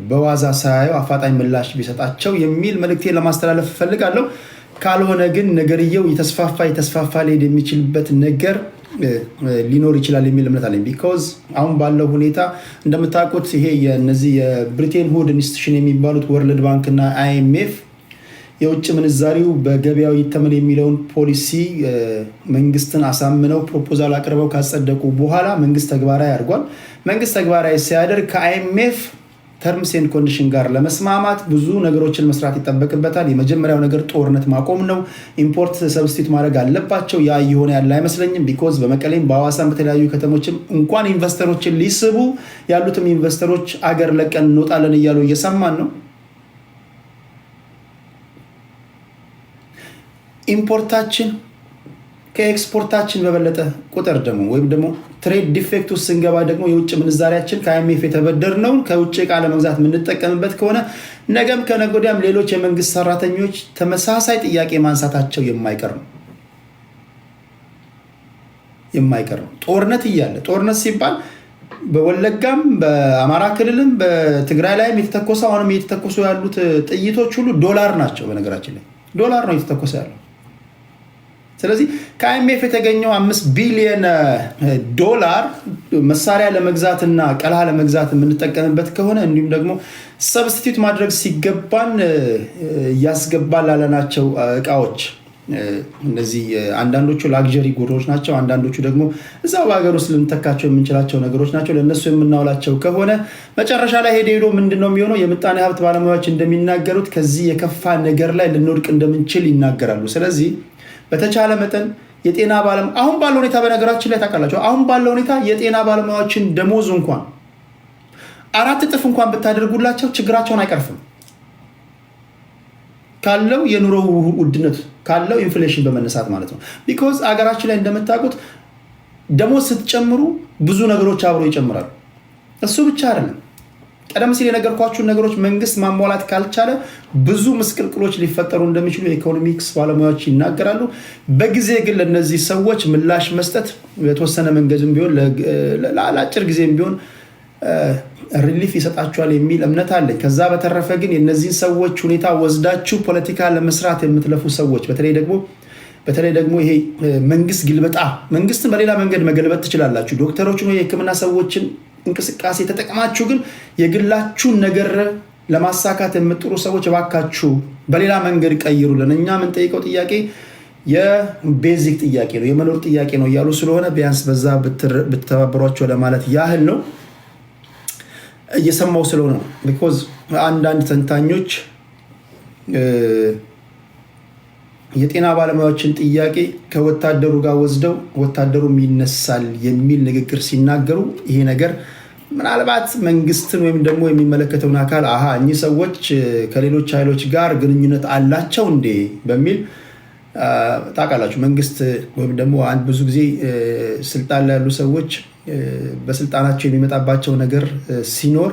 በዋዛ ሳያየው አፋጣኝ ምላሽ ቢሰጣቸው የሚል መልእክቴን ለማስተላለፍ እፈልጋለሁ። ካልሆነ ግን ነገርየው የተስፋፋ ሊሄድ የሚችልበት ነገር ሊኖር ይችላል የሚል እምነት አለኝ። ቢኮዝ አሁን ባለው ሁኔታ እንደምታውቁት ይሄ የነዚህ የብሪቴን ሁድ ኢንስቲትዩሽን የሚባሉት ወርልድ ባንክ እና IMF የውጭ ምንዛሪው በገበያው ይተመን የሚለውን ፖሊሲ መንግስትን አሳምነው ፕሮፖዛል አቅርበው ካጸደቁ በኋላ መንግስት ተግባራዊ አድርጓል። መንግስት ተግባራዊ ሲያደርግ ከIMF ተርምስ ኤንድ ኮንዲሽን ጋር ለመስማማት ብዙ ነገሮችን መስራት ይጠበቅበታል። የመጀመሪያው ነገር ጦርነት ማቆም ነው። ኢምፖርት ሰብስቲት ማድረግ አለባቸው። ያ እየሆነ ያለ አይመስለኝም። ቢኮዝ በመቀሌም በሐዋሳም በተለያዩ ከተሞችም እንኳን ኢንቨስተሮችን ሊስቡ ያሉትም ኢንቨስተሮች አገር ለቀን እንወጣለን እያሉ እየሰማን ነው። ኢምፖርታችን ከኤክስፖርታችን በበለጠ ቁጥር ደግሞ ወይም ደግሞ ትሬድ ዲፌክት ውስጥ ስንገባ ደግሞ የውጭ ምንዛሪያችን ከIMF የተበደርነውን ከውጭ ዕቃ ለመግዛት የምንጠቀምበት ከሆነ ነገም ከነገ ወዲያም ሌሎች የመንግስት ሰራተኞች ተመሳሳይ ጥያቄ ማንሳታቸው የማይቀር ነው። ጦርነት እያለ ጦርነት ሲባል በወለጋም በአማራ ክልልም በትግራይ ላይም የተተኮሰው አሁንም እየተተኮሱ ያሉት ጥይቶች ሁሉ ዶላር ናቸው። በነገራችን ላይ ዶላር ነው እየተተኮሰ ያለው። ስለዚህ ከIMF የተገኘው 5 ቢሊዮን ዶላር መሳሪያ ለመግዛትና ቀለሃ ለመግዛት የምንጠቀምበት ከሆነ እንዲሁም ደግሞ ሰብስቲቱት ማድረግ ሲገባን እያስገባን ላለናቸው እቃዎች እነዚህ አንዳንዶቹ ላግዠሪ ጉዶች ናቸው፣ አንዳንዶቹ ደግሞ እዛው በሀገር ውስጥ ልንተካቸው የምንችላቸው ነገሮች ናቸው። ለእነሱ የምናውላቸው ከሆነ መጨረሻ ላይ ሄዶ ምንድነው የሚሆነው? የምጣኔ ሀብት ባለሙያዎች እንደሚናገሩት ከዚህ የከፋ ነገር ላይ ልንወድቅ እንደምንችል ይናገራሉ። ስለዚህ በተቻለ መጠን የጤና ባለሙያ አሁን ባለው ሁኔታ በነገራችን ላይ ታውቃላችሁ፣ አሁን ባለው ሁኔታ የጤና ባለሙያዎችን ደሞዝ እንኳን 4 እጥፍ እንኳን ብታደርጉላቸው ችግራቸውን አይቀርፍም። ካለው የኑሮ ውድነት ካለው ኢንፍሌሽን በመነሳት ማለት ነው። ቢኮዝ አገራችን ላይ እንደምታውቁት ደሞዝ ስትጨምሩ ብዙ ነገሮች አብሮ ይጨምራሉ። እሱ ብቻ አይደለም፣ ቀደም ሲል የነገርኳችሁን ነገሮች መንግስት ማሟላት ካልቻለ ብዙ ምስቅልቅሎች ሊፈጠሩ እንደሚችሉ የኢኮኖሚክስ ባለሙያዎች ይናገራሉ። በጊዜ ግን ለነዚህ ሰዎች ምላሽ መስጠት የተወሰነ መንገድም ቢሆን ለአጭር ጊዜም ቢሆን ሪሊፍ ይሰጣቸዋል የሚል እምነት አለኝ። ከዛ በተረፈ ግን የነዚህን ሰዎች ሁኔታ ወስዳችሁ ፖለቲካ ለመስራት የምትለፉ ሰዎች በተለይ ደግሞ ይሄ መንግስት ግልበጣ መንግስትን በሌላ መንገድ መገልበጥ ትችላላችሁ። ዶክተሮችን የሕክምና ሰዎችን እንቅስቃሴ ተጠቅማችሁ ግን የግላችሁን ነገር ለማሳካት የምጥሩ ሰዎች እባካችሁ በሌላ መንገድ ቀይሩልን። እኛ የምንጠይቀው ጥያቄ የቤዚክ ጥያቄ ነው፣ የመኖር ጥያቄ ነው እያሉ ስለሆነ ቢያንስ በዛ ብትተባበሯቸው ለማለት ያህል ነው። እየሰማው ስለሆነ ቢኮዝ አንዳንድ ተንታኞች የጤና ባለሙያዎችን ጥያቄ ከወታደሩ ጋር ወስደው ወታደሩም ይነሳል የሚል ንግግር ሲናገሩ ይሄ ነገር ምናልባት መንግስትን ወይም ደግሞ የሚመለከተውን አካል እኚህ ሰዎች ከሌሎች ኃይሎች ጋር ግንኙነት አላቸው እንዴ በሚል ታውቃላችሁ፣ መንግስት ወይም ደግሞ ብዙ ጊዜ ስልጣን ላይ ያሉ ሰዎች በስልጣናቸው የሚመጣባቸው ነገር ሲኖር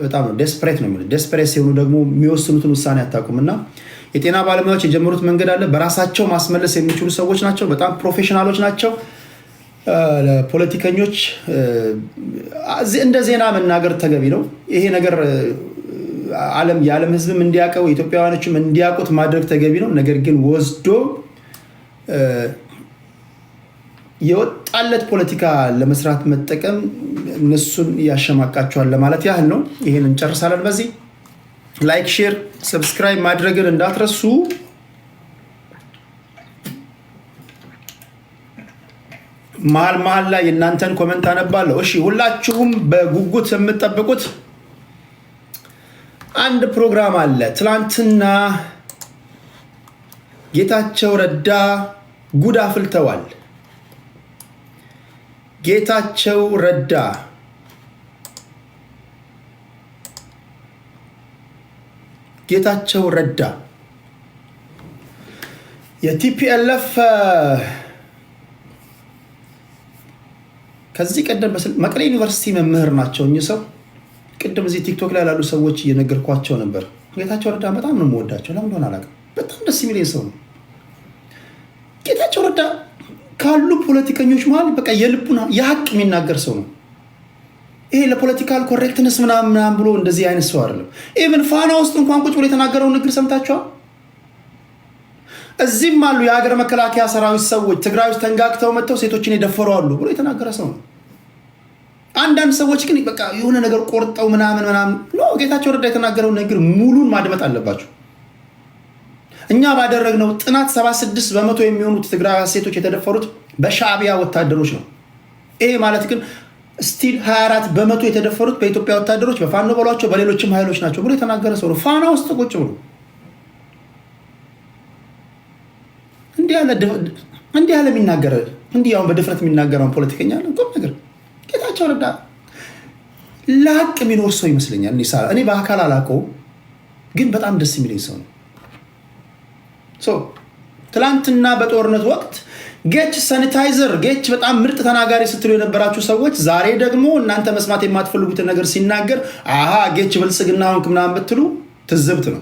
በጣም ዴስፕሬት ነው። ዴስፕሬት ሲሆኑ ደግሞ የሚወስኑትን ውሳኔ አታውቁምና የጤና ባለሙያዎች የጀመሩት መንገድ አለ። በራሳቸው ማስመለስ የሚችሉ ሰዎች ናቸው። በጣም ፕሮፌሽናሎች ናቸው። ፖለቲከኞች እንደ ዜና መናገር ተገቢ ነው። ይሄ ነገር የዓለም ሕዝብም እንዲያውቀው ኢትዮጵያውያኖችም እንዲያውቁት ማድረግ ተገቢ ነው። ነገር ግን ወስዶ የወጣለት ፖለቲካ ለመስራት መጠቀም እነሱን ያሸማቃቸዋል ለማለት ያህል ነው። ይሄን እንጨርሳለን። በዚህ ላይክ፣ ሼር፣ ሰብስክራይብ ማድረግን እንዳትረሱ። መሀል ላይ የእናንተን ኮመንት አነባለሁ። እሺ፣ ሁላችሁም በጉጉት የምትጠብቁት አንድ ፕሮግራም አለ። ትላንትና ጌታቸው ረዳ ጉድ አፍልተዋል። ጌታቸው ረዳ የቲፒኤልኤፍ ከዚህ ቀደም መቀሌ ዩኒቨርሲቲ መምህር ናቸው። እኚህ ሰው ቅድም እዚህ ቲክቶክ ላይ ላሉ ሰዎች እየነገርኳቸው ነበር። ጌታቸው ረዳ በጣም ነው የምወዳቸው። ለምን እንደሆነ አላውቅም። በጣም ደስ የሚለኝ ሰው ነው ጌታቸው ረዳ። ካሉ ፖለቲከኞች መሀል በቃ የልቡን የሀቅ የሚናገር ሰው ነው። ይሄ ለፖለቲካል ኮሬክትነስ ምናምን ብሎ እንደዚህ አይነት ሰው አይደለም። ኢቭን ፋና ውስጥ እንኳን ቁጭ ብሎ የተናገረውን ንግግር ሰምታችኋል። እዚህም አሉ የሀገር መከላከያ ሰራዊት ሰዎች ትግራይ ውስጥ ተንጋግተው መጥተው ሴቶችን የደፈሩ አሉ ብሎ የተናገረ ሰው ነው። አንዳንድ ሰዎች ግን በቃ የሆነ ነገር ቆርጠው ምናምን ነው። ጌታቸው ረዳ የተናገረውን ንግግር ሙሉን ማድመጥ አለባቸው። እኛ ባደረግነው ጥናት 76% የሚሆኑት ትግራይ ሴቶች የተደፈሩት በሻዕቢያ ወታደሮች ነው። ይሄ ማለት ግን ስቲል 24% የተደፈሩት በኢትዮጵያ ወታደሮች በፋኖ በሏቸው በሌሎችም ኃይሎች ናቸው ብሎ የተናገረ ሰው ነው። ፋና ውስጥ ቁጭ ብሎ እንዲህ ያለ የሚናገር እንዲህ አሁን በድፍረት የሚናገረውን ፖለቲከኛ አለ ቆም ነገር ጌታቸው ረዳ ለሀቅ የሚኖር ሰው ይመስለኛል። እኔ በአካል አላውቀውም፣ ግን በጣም ደስ የሚለኝ ሰው ነው። ትላንትና በጦርነት ወቅት ጌች ሳኒታይዘር ጌች በጣም ምርጥ ተናጋሪ ስትሉ የነበራችሁ ሰዎች ዛሬ ደግሞ እናንተ መስማት የማትፈልጉትን ነገር ሲናገር ጌች ብልጽግና ሆንክ ምናምን ብትሉ ትዝብት ነው።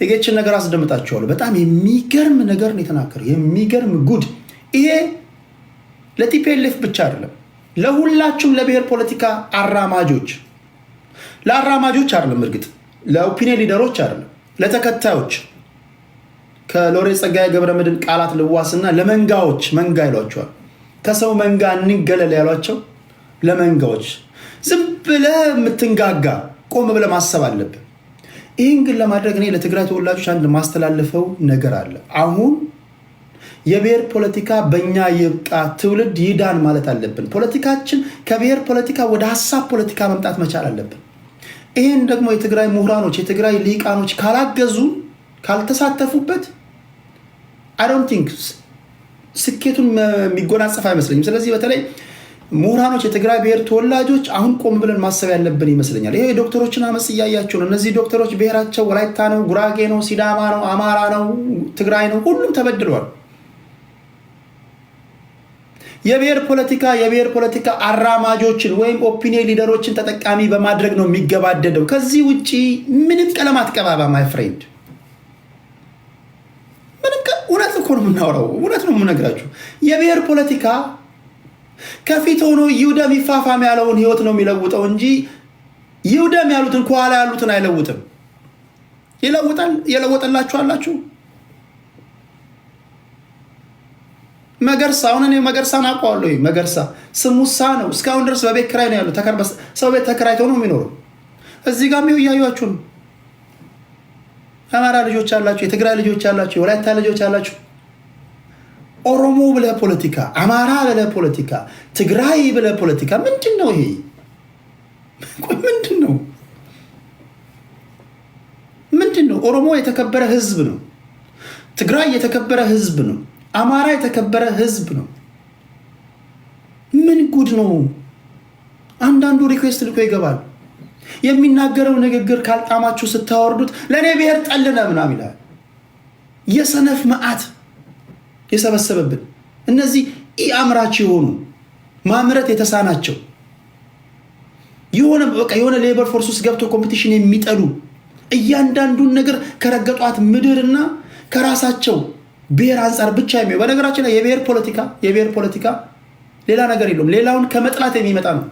የጌችን ነገር አስደምጣችኋለሁ። በጣም የሚገርም ነገር ነው የተናገረው። የሚገርም ጉድ። ይሄ ለቲፒኤልኤፍ ብቻ አይደለም፣ ለሁላችሁም ለብሔር ፖለቲካ አራማጆች፣ ለአራማጆች አይደለም፣ እርግጥ ለኦፒኒየን ሊደሮች አይደለም፣ ለተከታዮች ከሎሬት ጸጋዬ ገብረመድህን ቃላት ልዋስና ለመንጋዎች መንጋ ይሏቸዋል። ከሰው መንጋ እንገለል ያሏቸው ለመንጋዎች ዝም ብለህ የምትንጋጋ ቆም ብለህ ማሰብ አለብን። ይህን ግን ለማድረግ እኔ ለትግራይ ተወላጆች አንድ ማስተላለፈው ነገር አለ። አሁን የብሔር ፖለቲካ በእኛ ይብቃ፣ ትውልድ ይዳን ማለት አለብን። ፖለቲካችን ከብሔር ፖለቲካ ወደ ሀሳብ ፖለቲካ መምጣት መቻል አለብን። ይህን ደግሞ የትግራይ ምሁራኖች የትግራይ ሊቃኖች ካላገዙ ካልተሳተፉበት አይ ዶንት ቲንክ ስኬቱን የሚጎናጸፍ አይመስለኝም። ስለዚህ በተለይ ምሁራኖች የትግራይ ብሔር ተወላጆች አሁን ቆም ብለን ማሰብ ያለብን ይመስለኛል። ይሄ የዶክተሮችን አመፅ እያያቸው ነው። እነዚህ ዶክተሮች ብሔራቸው ወላይታ ነው፣ ጉራጌ ነው፣ ሲዳማ ነው፣ አማራ ነው፣ ትግራይ ነው፣ ሁሉም ተበድለዋል። የብሔር ፖለቲካ አራማጆችን ወይም ኦፒኒየን ሊደሮችን ተጠቃሚ በማድረግ ነው የሚገባደደው። ከዚህ ውጪ ምንም ቀለም አትቀባባ ማይ ፍሬንድ። እውነት እኮ ነው የምናወራው፣ እውነት ነው የምነግራችሁ። የብሔር ፖለቲካ ከፊት ሆኖ ይውደም ይፋፋም ያለውን ህይወት ነው የሚለውጠው እንጂ ይውደም ያሉትን ከኋላ ያሉትን አይለውጥም። ይለውጣል። የለወጠላችሁ አላችሁ። መገርሳ አሁን እኔ መገርሳን አውቀዋለሁ። መገርሳ ስሙሳ ነው። እስካሁን ድረስ በቤት ኪራይ ነው ያሉት። ሰው ቤት ተከራይቶ ነው የሚኖረው። እዚህ ጋር እያዩአችሁ ነው። አማራ ልጆች አላችሁ፣ የትግራይ ልጆች አላችሁ፣ የወላይታ ልጆች አላችሁ። ኦሮሞ ብለህ ፖለቲካ፣ አማራ ብለህ ፖለቲካ፣ ትግራይ ብለህ ፖለቲካ ምንድን ነው ይሄ? ምንድን ነው? ኦሮሞ የተከበረ ህዝብ ነው። ትግራይ የተከበረ ህዝብ ነው። አማራ የተከበረ ህዝብ ነው። ምን ጉድ ነው? አንዳንዱ ሪኩዌስት ልኮ ይገባል። የሚናገረው ንግግር ካልጣማችሁ ስታወርዱት ለእኔ ብሔር ጠልነ ምናምን ይላል። የሰነፍ መዓት የሰበሰበብን እነዚህ አምራች የሆኑ ማምረት የተሳናቸው የሆነ ሌበር ፎርስ ውስጥ ገብቶ ኮምፒቲሽን የሚጠሉ እያንዳንዱን ነገር ከረገጧት ምድርና ከራሳቸው ብሔር አንጻር ብቻ የሚሆን። በነገራችን ላይ የብሔር ፖለቲካ ሌላ ነገር የለውም። ሌላውን ከመጥላት የሚመጣ ነው።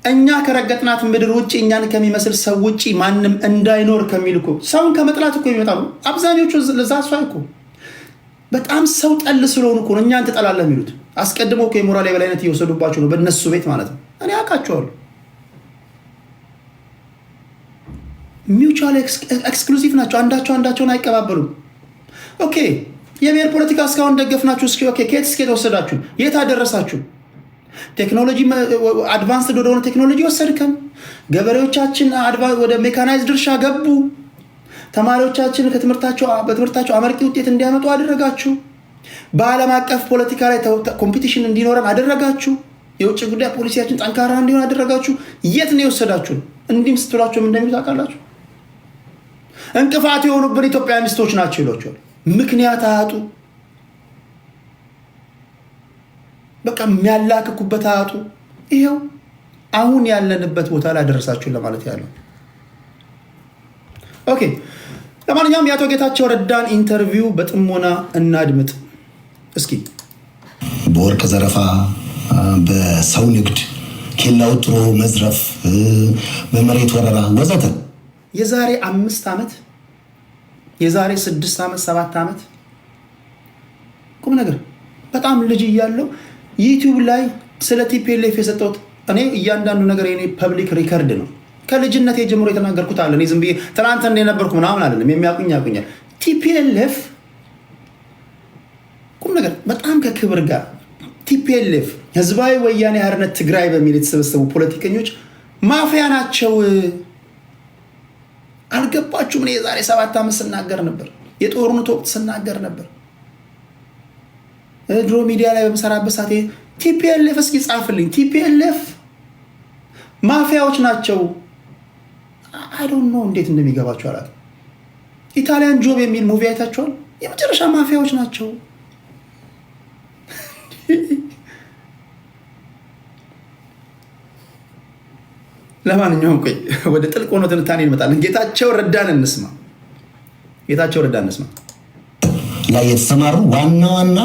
እኛ ከረገጥናት ምድር ውጭ እኛን ከሚመስል ሰው ውጭ ማንም እንዳይኖር ከሚል እኮ ሰውን ከመጥላት እኮ የሚመጣ ነው። አብዛኞቹ ለዛ ሰው እኮ በጣም ሰው ጠል ስለሆኑ እኮ ነው እኛን ትጠላለህ የሚሉት። አስቀድሞ እኮ የሞራል የበላይነት እየወሰዱባቸው ነው በእነሱ ቤት ማለት ነው። እኔ አውቃቸዋለሁ። ሚውቹዋል ኤክስክሉሲቭ ናቸው። አንዳቸውን አይቀባበሉም። ኦኬ የብሔር ፖለቲካ እስካሁን ደገፍናችሁ። እስኪ ኦኬ ከየት እስከ ተወሰዳችሁ? የት አደረሳችሁ? ቴክኖሎጂ አድቫንስድ ወደሆነ ቴክኖሎጂ ወሰድከን። ገበሬዎቻችን ወደ ሜካናይዝድ እርሻ ገቡ። ተማሪዎቻችን በትምህርታቸው አመርቂ ውጤት እንዲያመጡ አደረጋችሁ። በዓለም አቀፍ ፖለቲካ ላይ ኮምፒቲሽን እንዲኖረን አደረጋችሁ። የውጭ ጉዳይ ፖሊሲያችን ጠንካራ እንዲሆን አደረጋችሁ። የት ነው የወሰዳችሁ? እንዲህም ስትሏቸው እንደሚሉ ታውቃላችሁ። እንቅፋት የሆኑብን ኢትዮጵያውያኒስቶች ናቸው ይሏቸዋል። ምክንያት አያጡ፣ በቃ የሚያላክኩበት አያጡ። ይኸው አሁን ያለንበት ቦታ ላይ አደረሳችሁን ለማለት ያለው። ኦኬ፣ ለማንኛውም የአቶ ጌታቸው ረዳን ኢንተርቪው በጥሞና እናድምጥ እስኪ። በወርቅ ዘረፋ፣ በሰው ንግድ፣ ኬላ ወጥሮ መዝረፍ፣ በመሬት ወረራ ወዘተ የዛሬ 5 ዓመት የዛሬ 6 ዓመት 7 ዓመት ቁም ነገር በጣም ልጅ እያለው ዩቲዩብ ላይ ስለ ቲፒኤልኤፍ የሰጠሁት እኔ እያንዳንዱ ነገር የኔ ፐብሊክ ሪከርድ ነው። ከልጅነት ጀምሮ የተናገርኩት አለ። እኔ ዝም ብዬ ትናንት እንደነበርኩ ምናምን አይደለም። የሚያውቁኝ ያውቁኛል። ቲፒኤልኤፍ ቁም ነገር በጣም ከክብር ጋር ቲፒኤልኤፍ ህዝባዊ ወያኔ ሓርነት ትግራይ በሚል የተሰበሰቡ ፖለቲከኞች ማፊያ ናቸው። አልገባችሁም? እኔ የዛሬ 7 ዓመት ስናገር ነበር። የጦርነቱ ወቅት ስናገር ነበር። ድሮ ሚዲያ ላይ በምሰራበት ሰዓት ቲፒኤልኤፍ እስኪ ጻፍልኝ፣ ቲፒኤልኤፍ ማፊያዎች ናቸው። አይ ዶንት ኖ እንዴት እንደሚገባችሁ አላውቅም። ኢታሊያን ጆብ የሚል ሙቪ አይታችኋል? የመጨረሻ ማፊያዎች ናቸው። ለማንኛውም ቆይ ወደ ጥልቅ ሆኖ ትንታኔ እንመጣለን። ጌታቸው ረዳን እንስማ። ጌታቸው ረዳን እንስማ። ላይ የተሰማሩ ዋና ዋና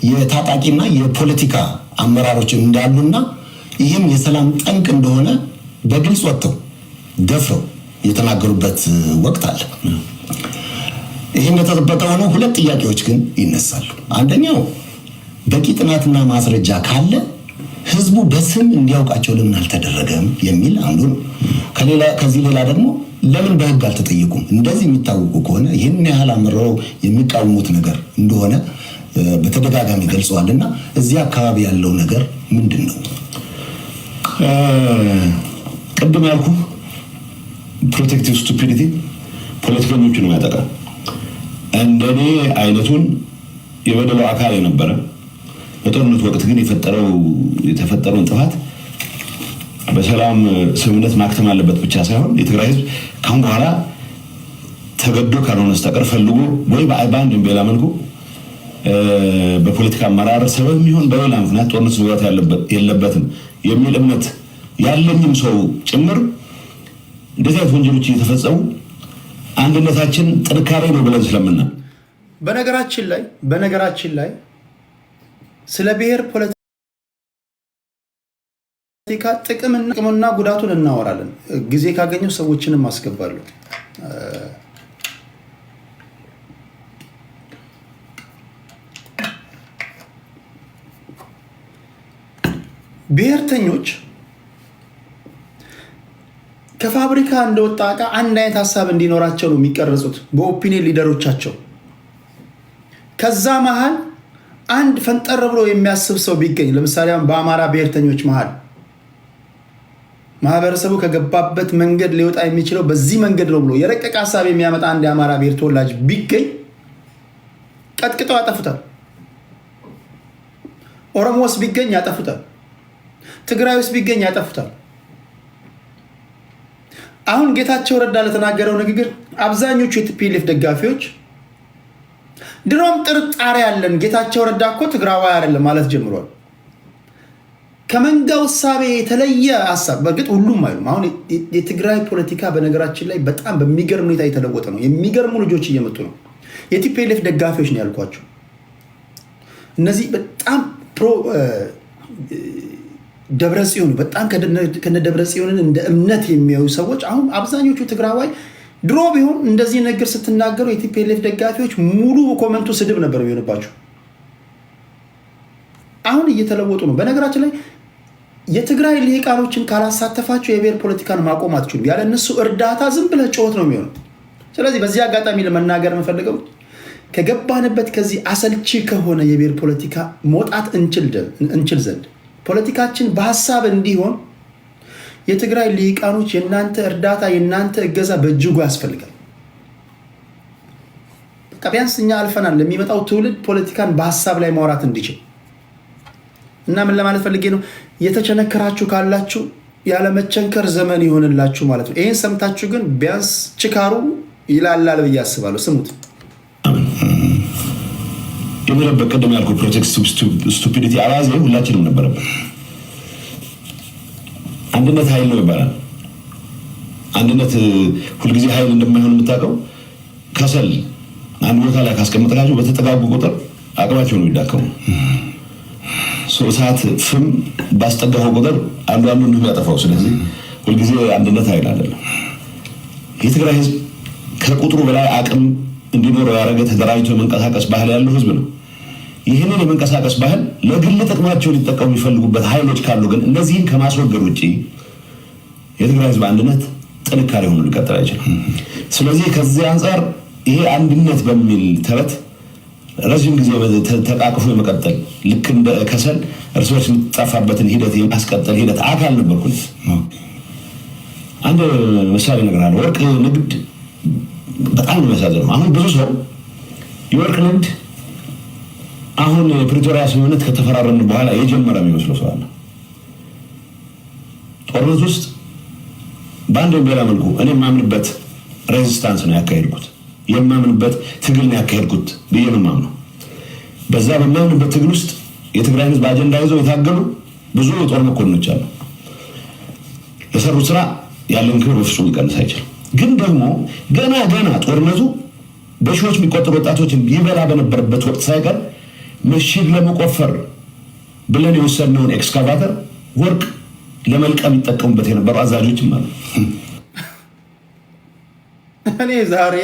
የታጣቂና የፖለቲካ አመራሮች እንዳሉና ይህም የሰላም ጠንቅ እንደሆነ በግልጽ ወጥተው ደፍረው የተናገሩበት ወቅት አለ። ይህ እንደተጠበቀ ሆኖ 2 ጥያቄዎች ግን ይነሳሉ። አንደኛው በቂ ጥናትና ማስረጃ ካለ ህዝቡ በስም እንዲያውቃቸው ለምን አልተደረገም የሚል አንዱ ነው። ከዚህ ሌላ ደግሞ ለምን በህግ አልተጠየቁም? እንደዚህ የሚታወቁ ከሆነ ይህን ያህል አምረው የሚቃወሙት ነገር እንደሆነ በተደጋጋሚ ገልጸዋልና እዚህ አካባቢ ያለው ነገር ምንድን ነው? ቅድም ያልኩ ፕሮቴክቲቭ ስቱፒዲቲ ፖለቲከኞቹን ነው ያጠቃል። እንደኔ አይነቱን የበደለው አካል የነበረ በጦርነት ወቅት ግን የተፈጠረውን ጥፋት በሰላም ስምምነት ማክተም አለበት ብቻ ሳይሆን የትግራይ ህዝብ ካሁን በኋላ ተገዶ ካልሆነ በስተቀር ፈልጎ ወይ በአንድ በሌላ መልኩ በፖለቲካ አመራር ሰበብ የሚሆን በሌላ ምክንያት ጦርነት መግባት የለበትም የሚል እምነት ያለኝም ሰው ጭምር እንደዚህ አይነት ወንጀሎች እየተፈጸሙ አንድነታችን ጥንካሬ ነው ብለን ስለምናምን በነገራችን ላይ ስለ ብሔር ፖለቲካ ጥቅምና ጉዳቱን እናወራለን። ጊዜ ካገኘው ሰዎችንም አስገባለሁ። ብሔርተኞች ከፋብሪካ እንደወጣ ዕቃ አንድ አይነት ሀሳብ እንዲኖራቸው ነው የሚቀረጹት በኦፒኒየን ሊደሮቻቸው። ከዛ መሃል አንድ ፈንጠር ብሎ የሚያስብ ሰው ቢገኝ፣ ለምሳሌ በአማራ ብሔርተኞች መሃል ማህበረሰቡ ከገባበት መንገድ ሊወጣ የሚችለው በዚህ መንገድ ነው ብሎ የረቀቀ ሀሳብ የሚያመጣ አንድ የአማራ ብሔር ተወላጅ ቢገኝ ቀጥቅጠው ያጠፉታል። ኦሮሞስ ቢገኝ ያጠፉታል። ትግራይስ ቢገኝ ያጠፉታል። አሁን ጌታቸው ረዳ ለተናገረው ንግግር አብዛኞቹ የቲፒኤልኤፍ ደጋፊዎች ድሮም ጥርጣሬ ያለን ጌታቸው ረዳ እኮ ትግራዋይ አይደለም ማለት ጀምሯል። ከመንጋው ሳቤ የተለየ ሀሳብ በእርግጥ ሁሉም አይሉም። አሁን የትግራይ ፖለቲካ በነገራችን ላይ በጣም በሚገርም ሁኔታ የተለወጠ ነው። የሚገርሙ ልጆች እየመጡ ነው። የቲፒኤልኤፍ ደጋፊዎች ነው ያልኳቸው። እነዚህ በጣም ፕሮ ደብረጽዮን በጣም ከነ ደብረጽዮንን እንደ እምነት የሚያዩ ሰዎች አሁን አብዛኞቹ ትግራዋይ ድሮ ቢሆን እንደዚህ ነገር ስትናገሩ የቲፒኤልኤፍ ደጋፊዎች ሙሉ ኮመንቱ ስድብ ነበር የሚሆንባቸው። አሁን እየተለወጡ ነው። በነገራችን ላይ የትግራይ ልሂቃኖችን ካላሳተፋቸው የብሔር ፖለቲካን ማቆም አትችሉም። ያለ እነሱ እርዳታ ዝም ብለህ ጩኸት ነው የሚሆነው። ስለዚህ በዚህ አጋጣሚ ለመናገር የምፈልገው ከገባንበት ከዚህ አሰልቺ ከሆነ የብሔር ፖለቲካ መውጣት እንችል ዘንድ ፖለቲካችን በሀሳብ እንዲሆን የትግራይ ልሂቃኖች የእናንተ እርዳታ የእናንተ እገዛ በእጅጉ ያስፈልጋል። ቢያንስ እኛ አልፈናል። ለሚመጣው ትውልድ ፖለቲካን በሀሳብ ላይ ማውራት እንዲችል እና ምን ለማለት ፈልጌ ነው፣ የተቸነከራችሁ ካላችሁ ያለመቸንከር ዘመን ይሆንላችሁ ማለት ነው። ይህን ሰምታችሁ ግን ቢያንስ ችካሩ ይላላል ብዬ አስባለሁ። ስሙት። የምረበት ቀደም ያልኩ ፕሮቴክት ስቱፒዲቲ አባዜ ሁላችንም ነበረበት። አንድነት ኃይል ነው ይባላል። አንድነት ሁልጊዜ ኃይል እንደማይሆን የምታውቀው ከሰል አንድ ቦታ ላይ ካስቀመጥካቸው በተጠጋጉ ቁጥር አቅማቸው ነው ይዳከሙ። እሳት ፍም ባስጠጋው ቁጥር አንዱ አንዱን ነው የሚያጠፋው። ስለዚህ ሁልጊዜ አንድነት ኃይል አይደለም። የትግራይ ህዝብ ከቁጥሩ በላይ አቅም እንዲኖረው ያደረገ ተደራጅቶ የመንቀሳቀስ ባህል ያለው ህዝብ ነው። ይህንን የመንቀሳቀስ ባህል ለግል ጥቅማቸው ሊጠቀሙ የሚፈልጉበት ኃይሎች ካሉ ግን እነዚህን ከማስወገድ ውጭ የትግራይ ህዝብ አንድነት ጥንካሬ ሆኖ ሊቀጥል አይችልም። ስለዚህ ከዚህ አንጻር ይሄ አንድነት በሚል ተረት ረጅም ጊዜ ተቃቅፎ የመቀጠል ልክ እንደ ከሰል እርስ በርስ የምትጣፋበትን ሂደት የማስቀጠል ሂደት አካል ነበርኩኝ። አንድ ምሳሌ ነገር አለ። ወርቅ ንግድ በጣም ነው የሚያሳዝነው። አሁን ብዙ ሰው የወርቅ ንግድ አሁን የፕሪቶሪያ ስምምነት ከተፈራረምን በኋላ የጀመረ የሚመስለው ሰው አለ። ጦርነት ውስጥ በአንድ ወይም በሌላ መልኩ እኔ የማምንበት ሬዚስታንስ ነው ያካሄድኩት፣ የማምንበት ትግል ነው ያካሄድኩት ብዬ ነው የማምነው። በዛ በማምንበት ትግል ውስጥ የትግራይ ህዝብ አጀንዳ ይዘው የታገሉ ብዙ የጦር መኮንኖች አሉ። የሰሩት ስራ ያለን ክብር በፍጹም ሊቀንስ አይችልም። ግን ደግሞ ገና ጦርነቱ በሺዎች የሚቆጠሩ ወጣቶችን ይበላ በነበረበት ወቅት ሳይቀር ምሽግ ለመቆፈር ብለን የወሰድነውን ኤክስካቫተር ወርቅ ለመልቀም ይጠቀሙበት የነበሩ አዛዦችም አሉ። እኔ ዛሬ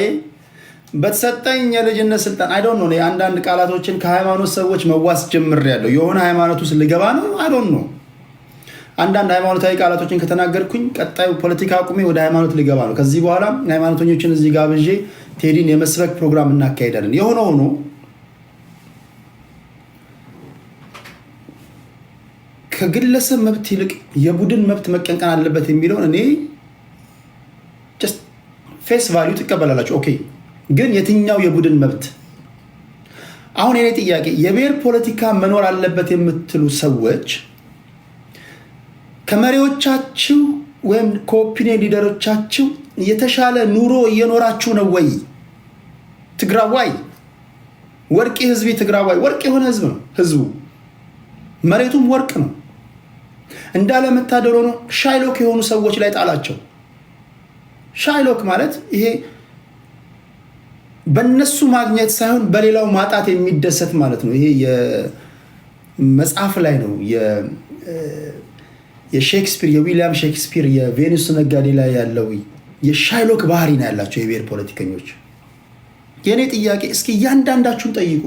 በተሰጠኝ የልጅነት ስልጣን አይ ዶንት ኖ አንዳንድ ቃላቶችን ከሃይማኖት ሰዎች መዋስ ጀምሬያለሁ። የሆነ ሃይማኖት ውስጥ ልገባ ነው አይ ዶንት ኖ። አንዳንድ ሃይማኖታዊ ቃላቶችን ከተናገርኩኝ ቀጣዩ ፖለቲካ አቁሜ ወደ ሃይማኖት ልገባ ነው። ከዚህ በኋላ ሃይማኖተኞችን እዚህ ጋብዤ ቴዲን የመስበክ ፕሮግራም እናካሄዳለን። የሆነ ሆኖ ከግለሰብ መብት ይልቅ የቡድን መብት መቀንቀን አለበት የሚለውን እኔ ጀስት ፌስ ቫሊዩ ትቀበላላችሁ። ኦኬ፣ ግን የትኛው የቡድን መብት? አሁን የኔ ጥያቄ የብሔር ፖለቲካ መኖር አለበት የምትሉ ሰዎች ከመሪዎቻችሁ ወይም ከኦፒኒየን ሊደሮቻችሁ የተሻለ ኑሮ እየኖራችሁ ነው ወይ? ትግራዋይ ወርቅ ህዝብ፣ ትግራዋይ ወርቅ የሆነ ህዝብ ነው። ህዝቡ መሬቱም ወርቅ ነው። እንዳለመታደል ሆኖ ሻይሎክ የሆኑ ሰዎች ላይ ጣላቸው። ሻይሎክ ማለት ይሄ በነሱ ማግኘት ሳይሆን በሌላው ማጣት የሚደሰት ማለት ነው። ይሄ የመጽሐፍ ላይ ነው የሼክስፒር የዊሊያም ሼክስፒር የቬኒስ ነጋዴ ላይ ያለው የሻይሎክ ባህሪ ነው ያላቸው የብሔር ፖለቲከኞች። የኔ ጥያቄ እስኪ እያንዳንዳችሁን ጠይቁ።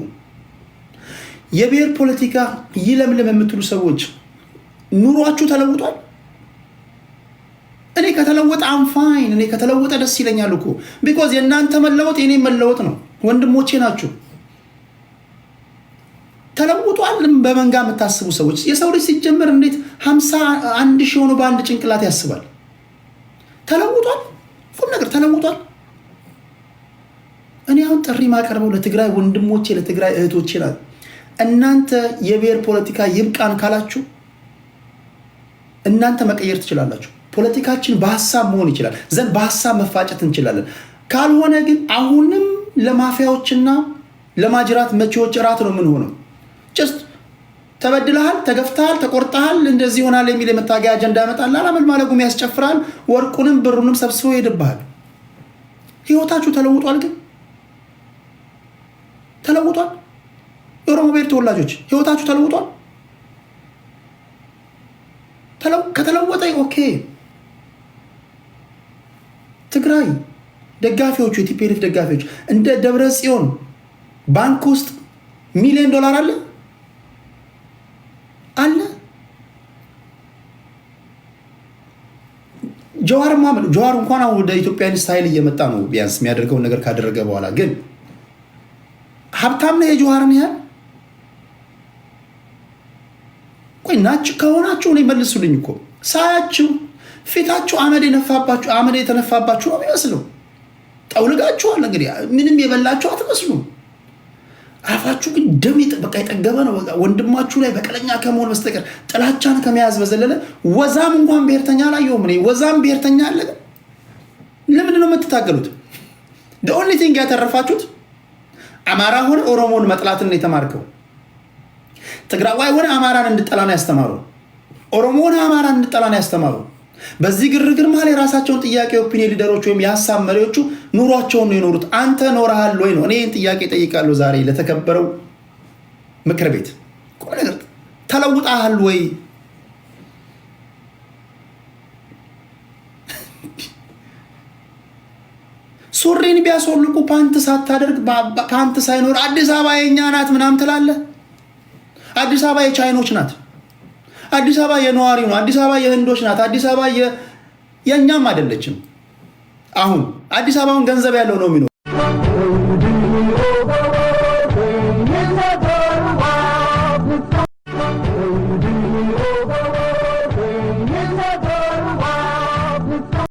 የብሔር ፖለቲካ ይለምልም የምትሉ ሰዎች ኑሯችሁ ተለውጧል? እኔ ከተለወጠ አምፋይን፣ እኔ ከተለወጠ ደስ ይለኛል እኮ ቢኮዝ የእናንተ መለወጥ የኔ መለወጥ ነው። ወንድሞቼ ናችሁ። ተለውጧል በመንጋ የምታስቡ ሰዎች። የሰው ልጅ ሲጀመር እንዴት 51 ሺህ ሆኖ በአንድ ጭንቅላት ያስባል? ተለውጧል፣ ቁም ነገር ተለውጧል። እኔ አሁን ጥሪ ማቀርበው ለትግራይ ወንድሞቼ፣ ለትግራይ እህቶቼ ናት። እናንተ የብሔር ፖለቲካ ይብቃን ካላችሁ እናንተ መቀየር ትችላላችሁ። ፖለቲካችን በሀሳብ መሆን ይችላል ዘንድ በሀሳብ መፋጨት እንችላለን። ካልሆነ ግን አሁንም ለማፊያዎችና ለማጅራት መቼዎች እራት ነው ምን ሆነው ጀስት ተበድለሃል፣ ተገፍተሃል፣ ተቆርጠሃል፣ እንደዚህ ይሆናል የሚል የመታገያ አጀንዳ ያመጣል። አላመል ማለጉም ያስጨፍራል። ወርቁንም ብሩንም ሰብስቦ ይሄድብሃል። ህይወታችሁ ተለውጧል? ግን ተለውጧል? የኦሮሞ ብሔር ተወላጆች ህይወታችሁ ተለውጧል? ከተለወጠ ኦኬ። ትግራይ ደጋፊዎቹ የቲፒኤልኤፍ ደጋፊዎች እንደ ደብረ ጽዮን ባንክ ውስጥ $1,000,000 አለ። ጀዋር እንኳን አሁን ወደ ኢትዮጵያን ስታይል እየመጣ ነው፣ ቢያንስ የሚያደርገውን ነገር ካደረገ በኋላ። ግን ሀብታም ነው የጀዋርን ያህል? ቆይ ናችሁ ከሆናችሁ እኔ መልሱልኝ እኮ ሳያችሁ ፊታችሁ አመድ የተነፋባችሁ ነው የሚመስለው። ጠውልጋችኋል። እንግዲህ ምንም የበላችሁ አትመስሉም። አፋችሁ ግን ደም በቃ የጠገበ ነው። ወንድማችሁ ላይ በቀለኛ ከመሆን በስተቀር ጥላቻን ከመያዝ በዘለለ ወዛም እንኳን ብሔርተኛ አላየሁም እኔ። ወዛም ብሔርተኛ አለ። ለምንድን ነው የምትታገሉት? the only thing ያተረፋችሁት አማራ ሆነ ኦሮሞን መጥላትን የተማርከው። ትግራዋይ ሆነ አማራን እንድጠላ ነው ያስተማሩ። ኦሮሞ ሆነ አማራን እንድጠላ ነው ያስተማሩ። በዚህ ግርግር መሀል የራሳቸውን ጥያቄ ኦፒኒየን ሊደሮች ወይም የሀሳብ መሪዎቹ ኑሯቸውን ነው የኖሩት። አንተ ኖረሃል ወይ ነው። እኔ ጥያቄ ጠይቃለሁ ዛሬ ለተከበረው ምክር ቤት። ተለውጣሃል ወይ? ሱሪን ቢያስወልቁ ፓንት ሳታደርግ ፓንት ሳይኖር አዲስ አበባ የኛ ናት ምናምን ትላለህ። አዲስ አበባ የቻይኖች ናት። አዲስ አበባ የነዋሪው ነው። አዲስ አበባ የህንዶች ናት። አዲስ አበባ የኛም አይደለችም። አሁን አዲስ አበባውን ገንዘብ ያለው ነው የሚኖር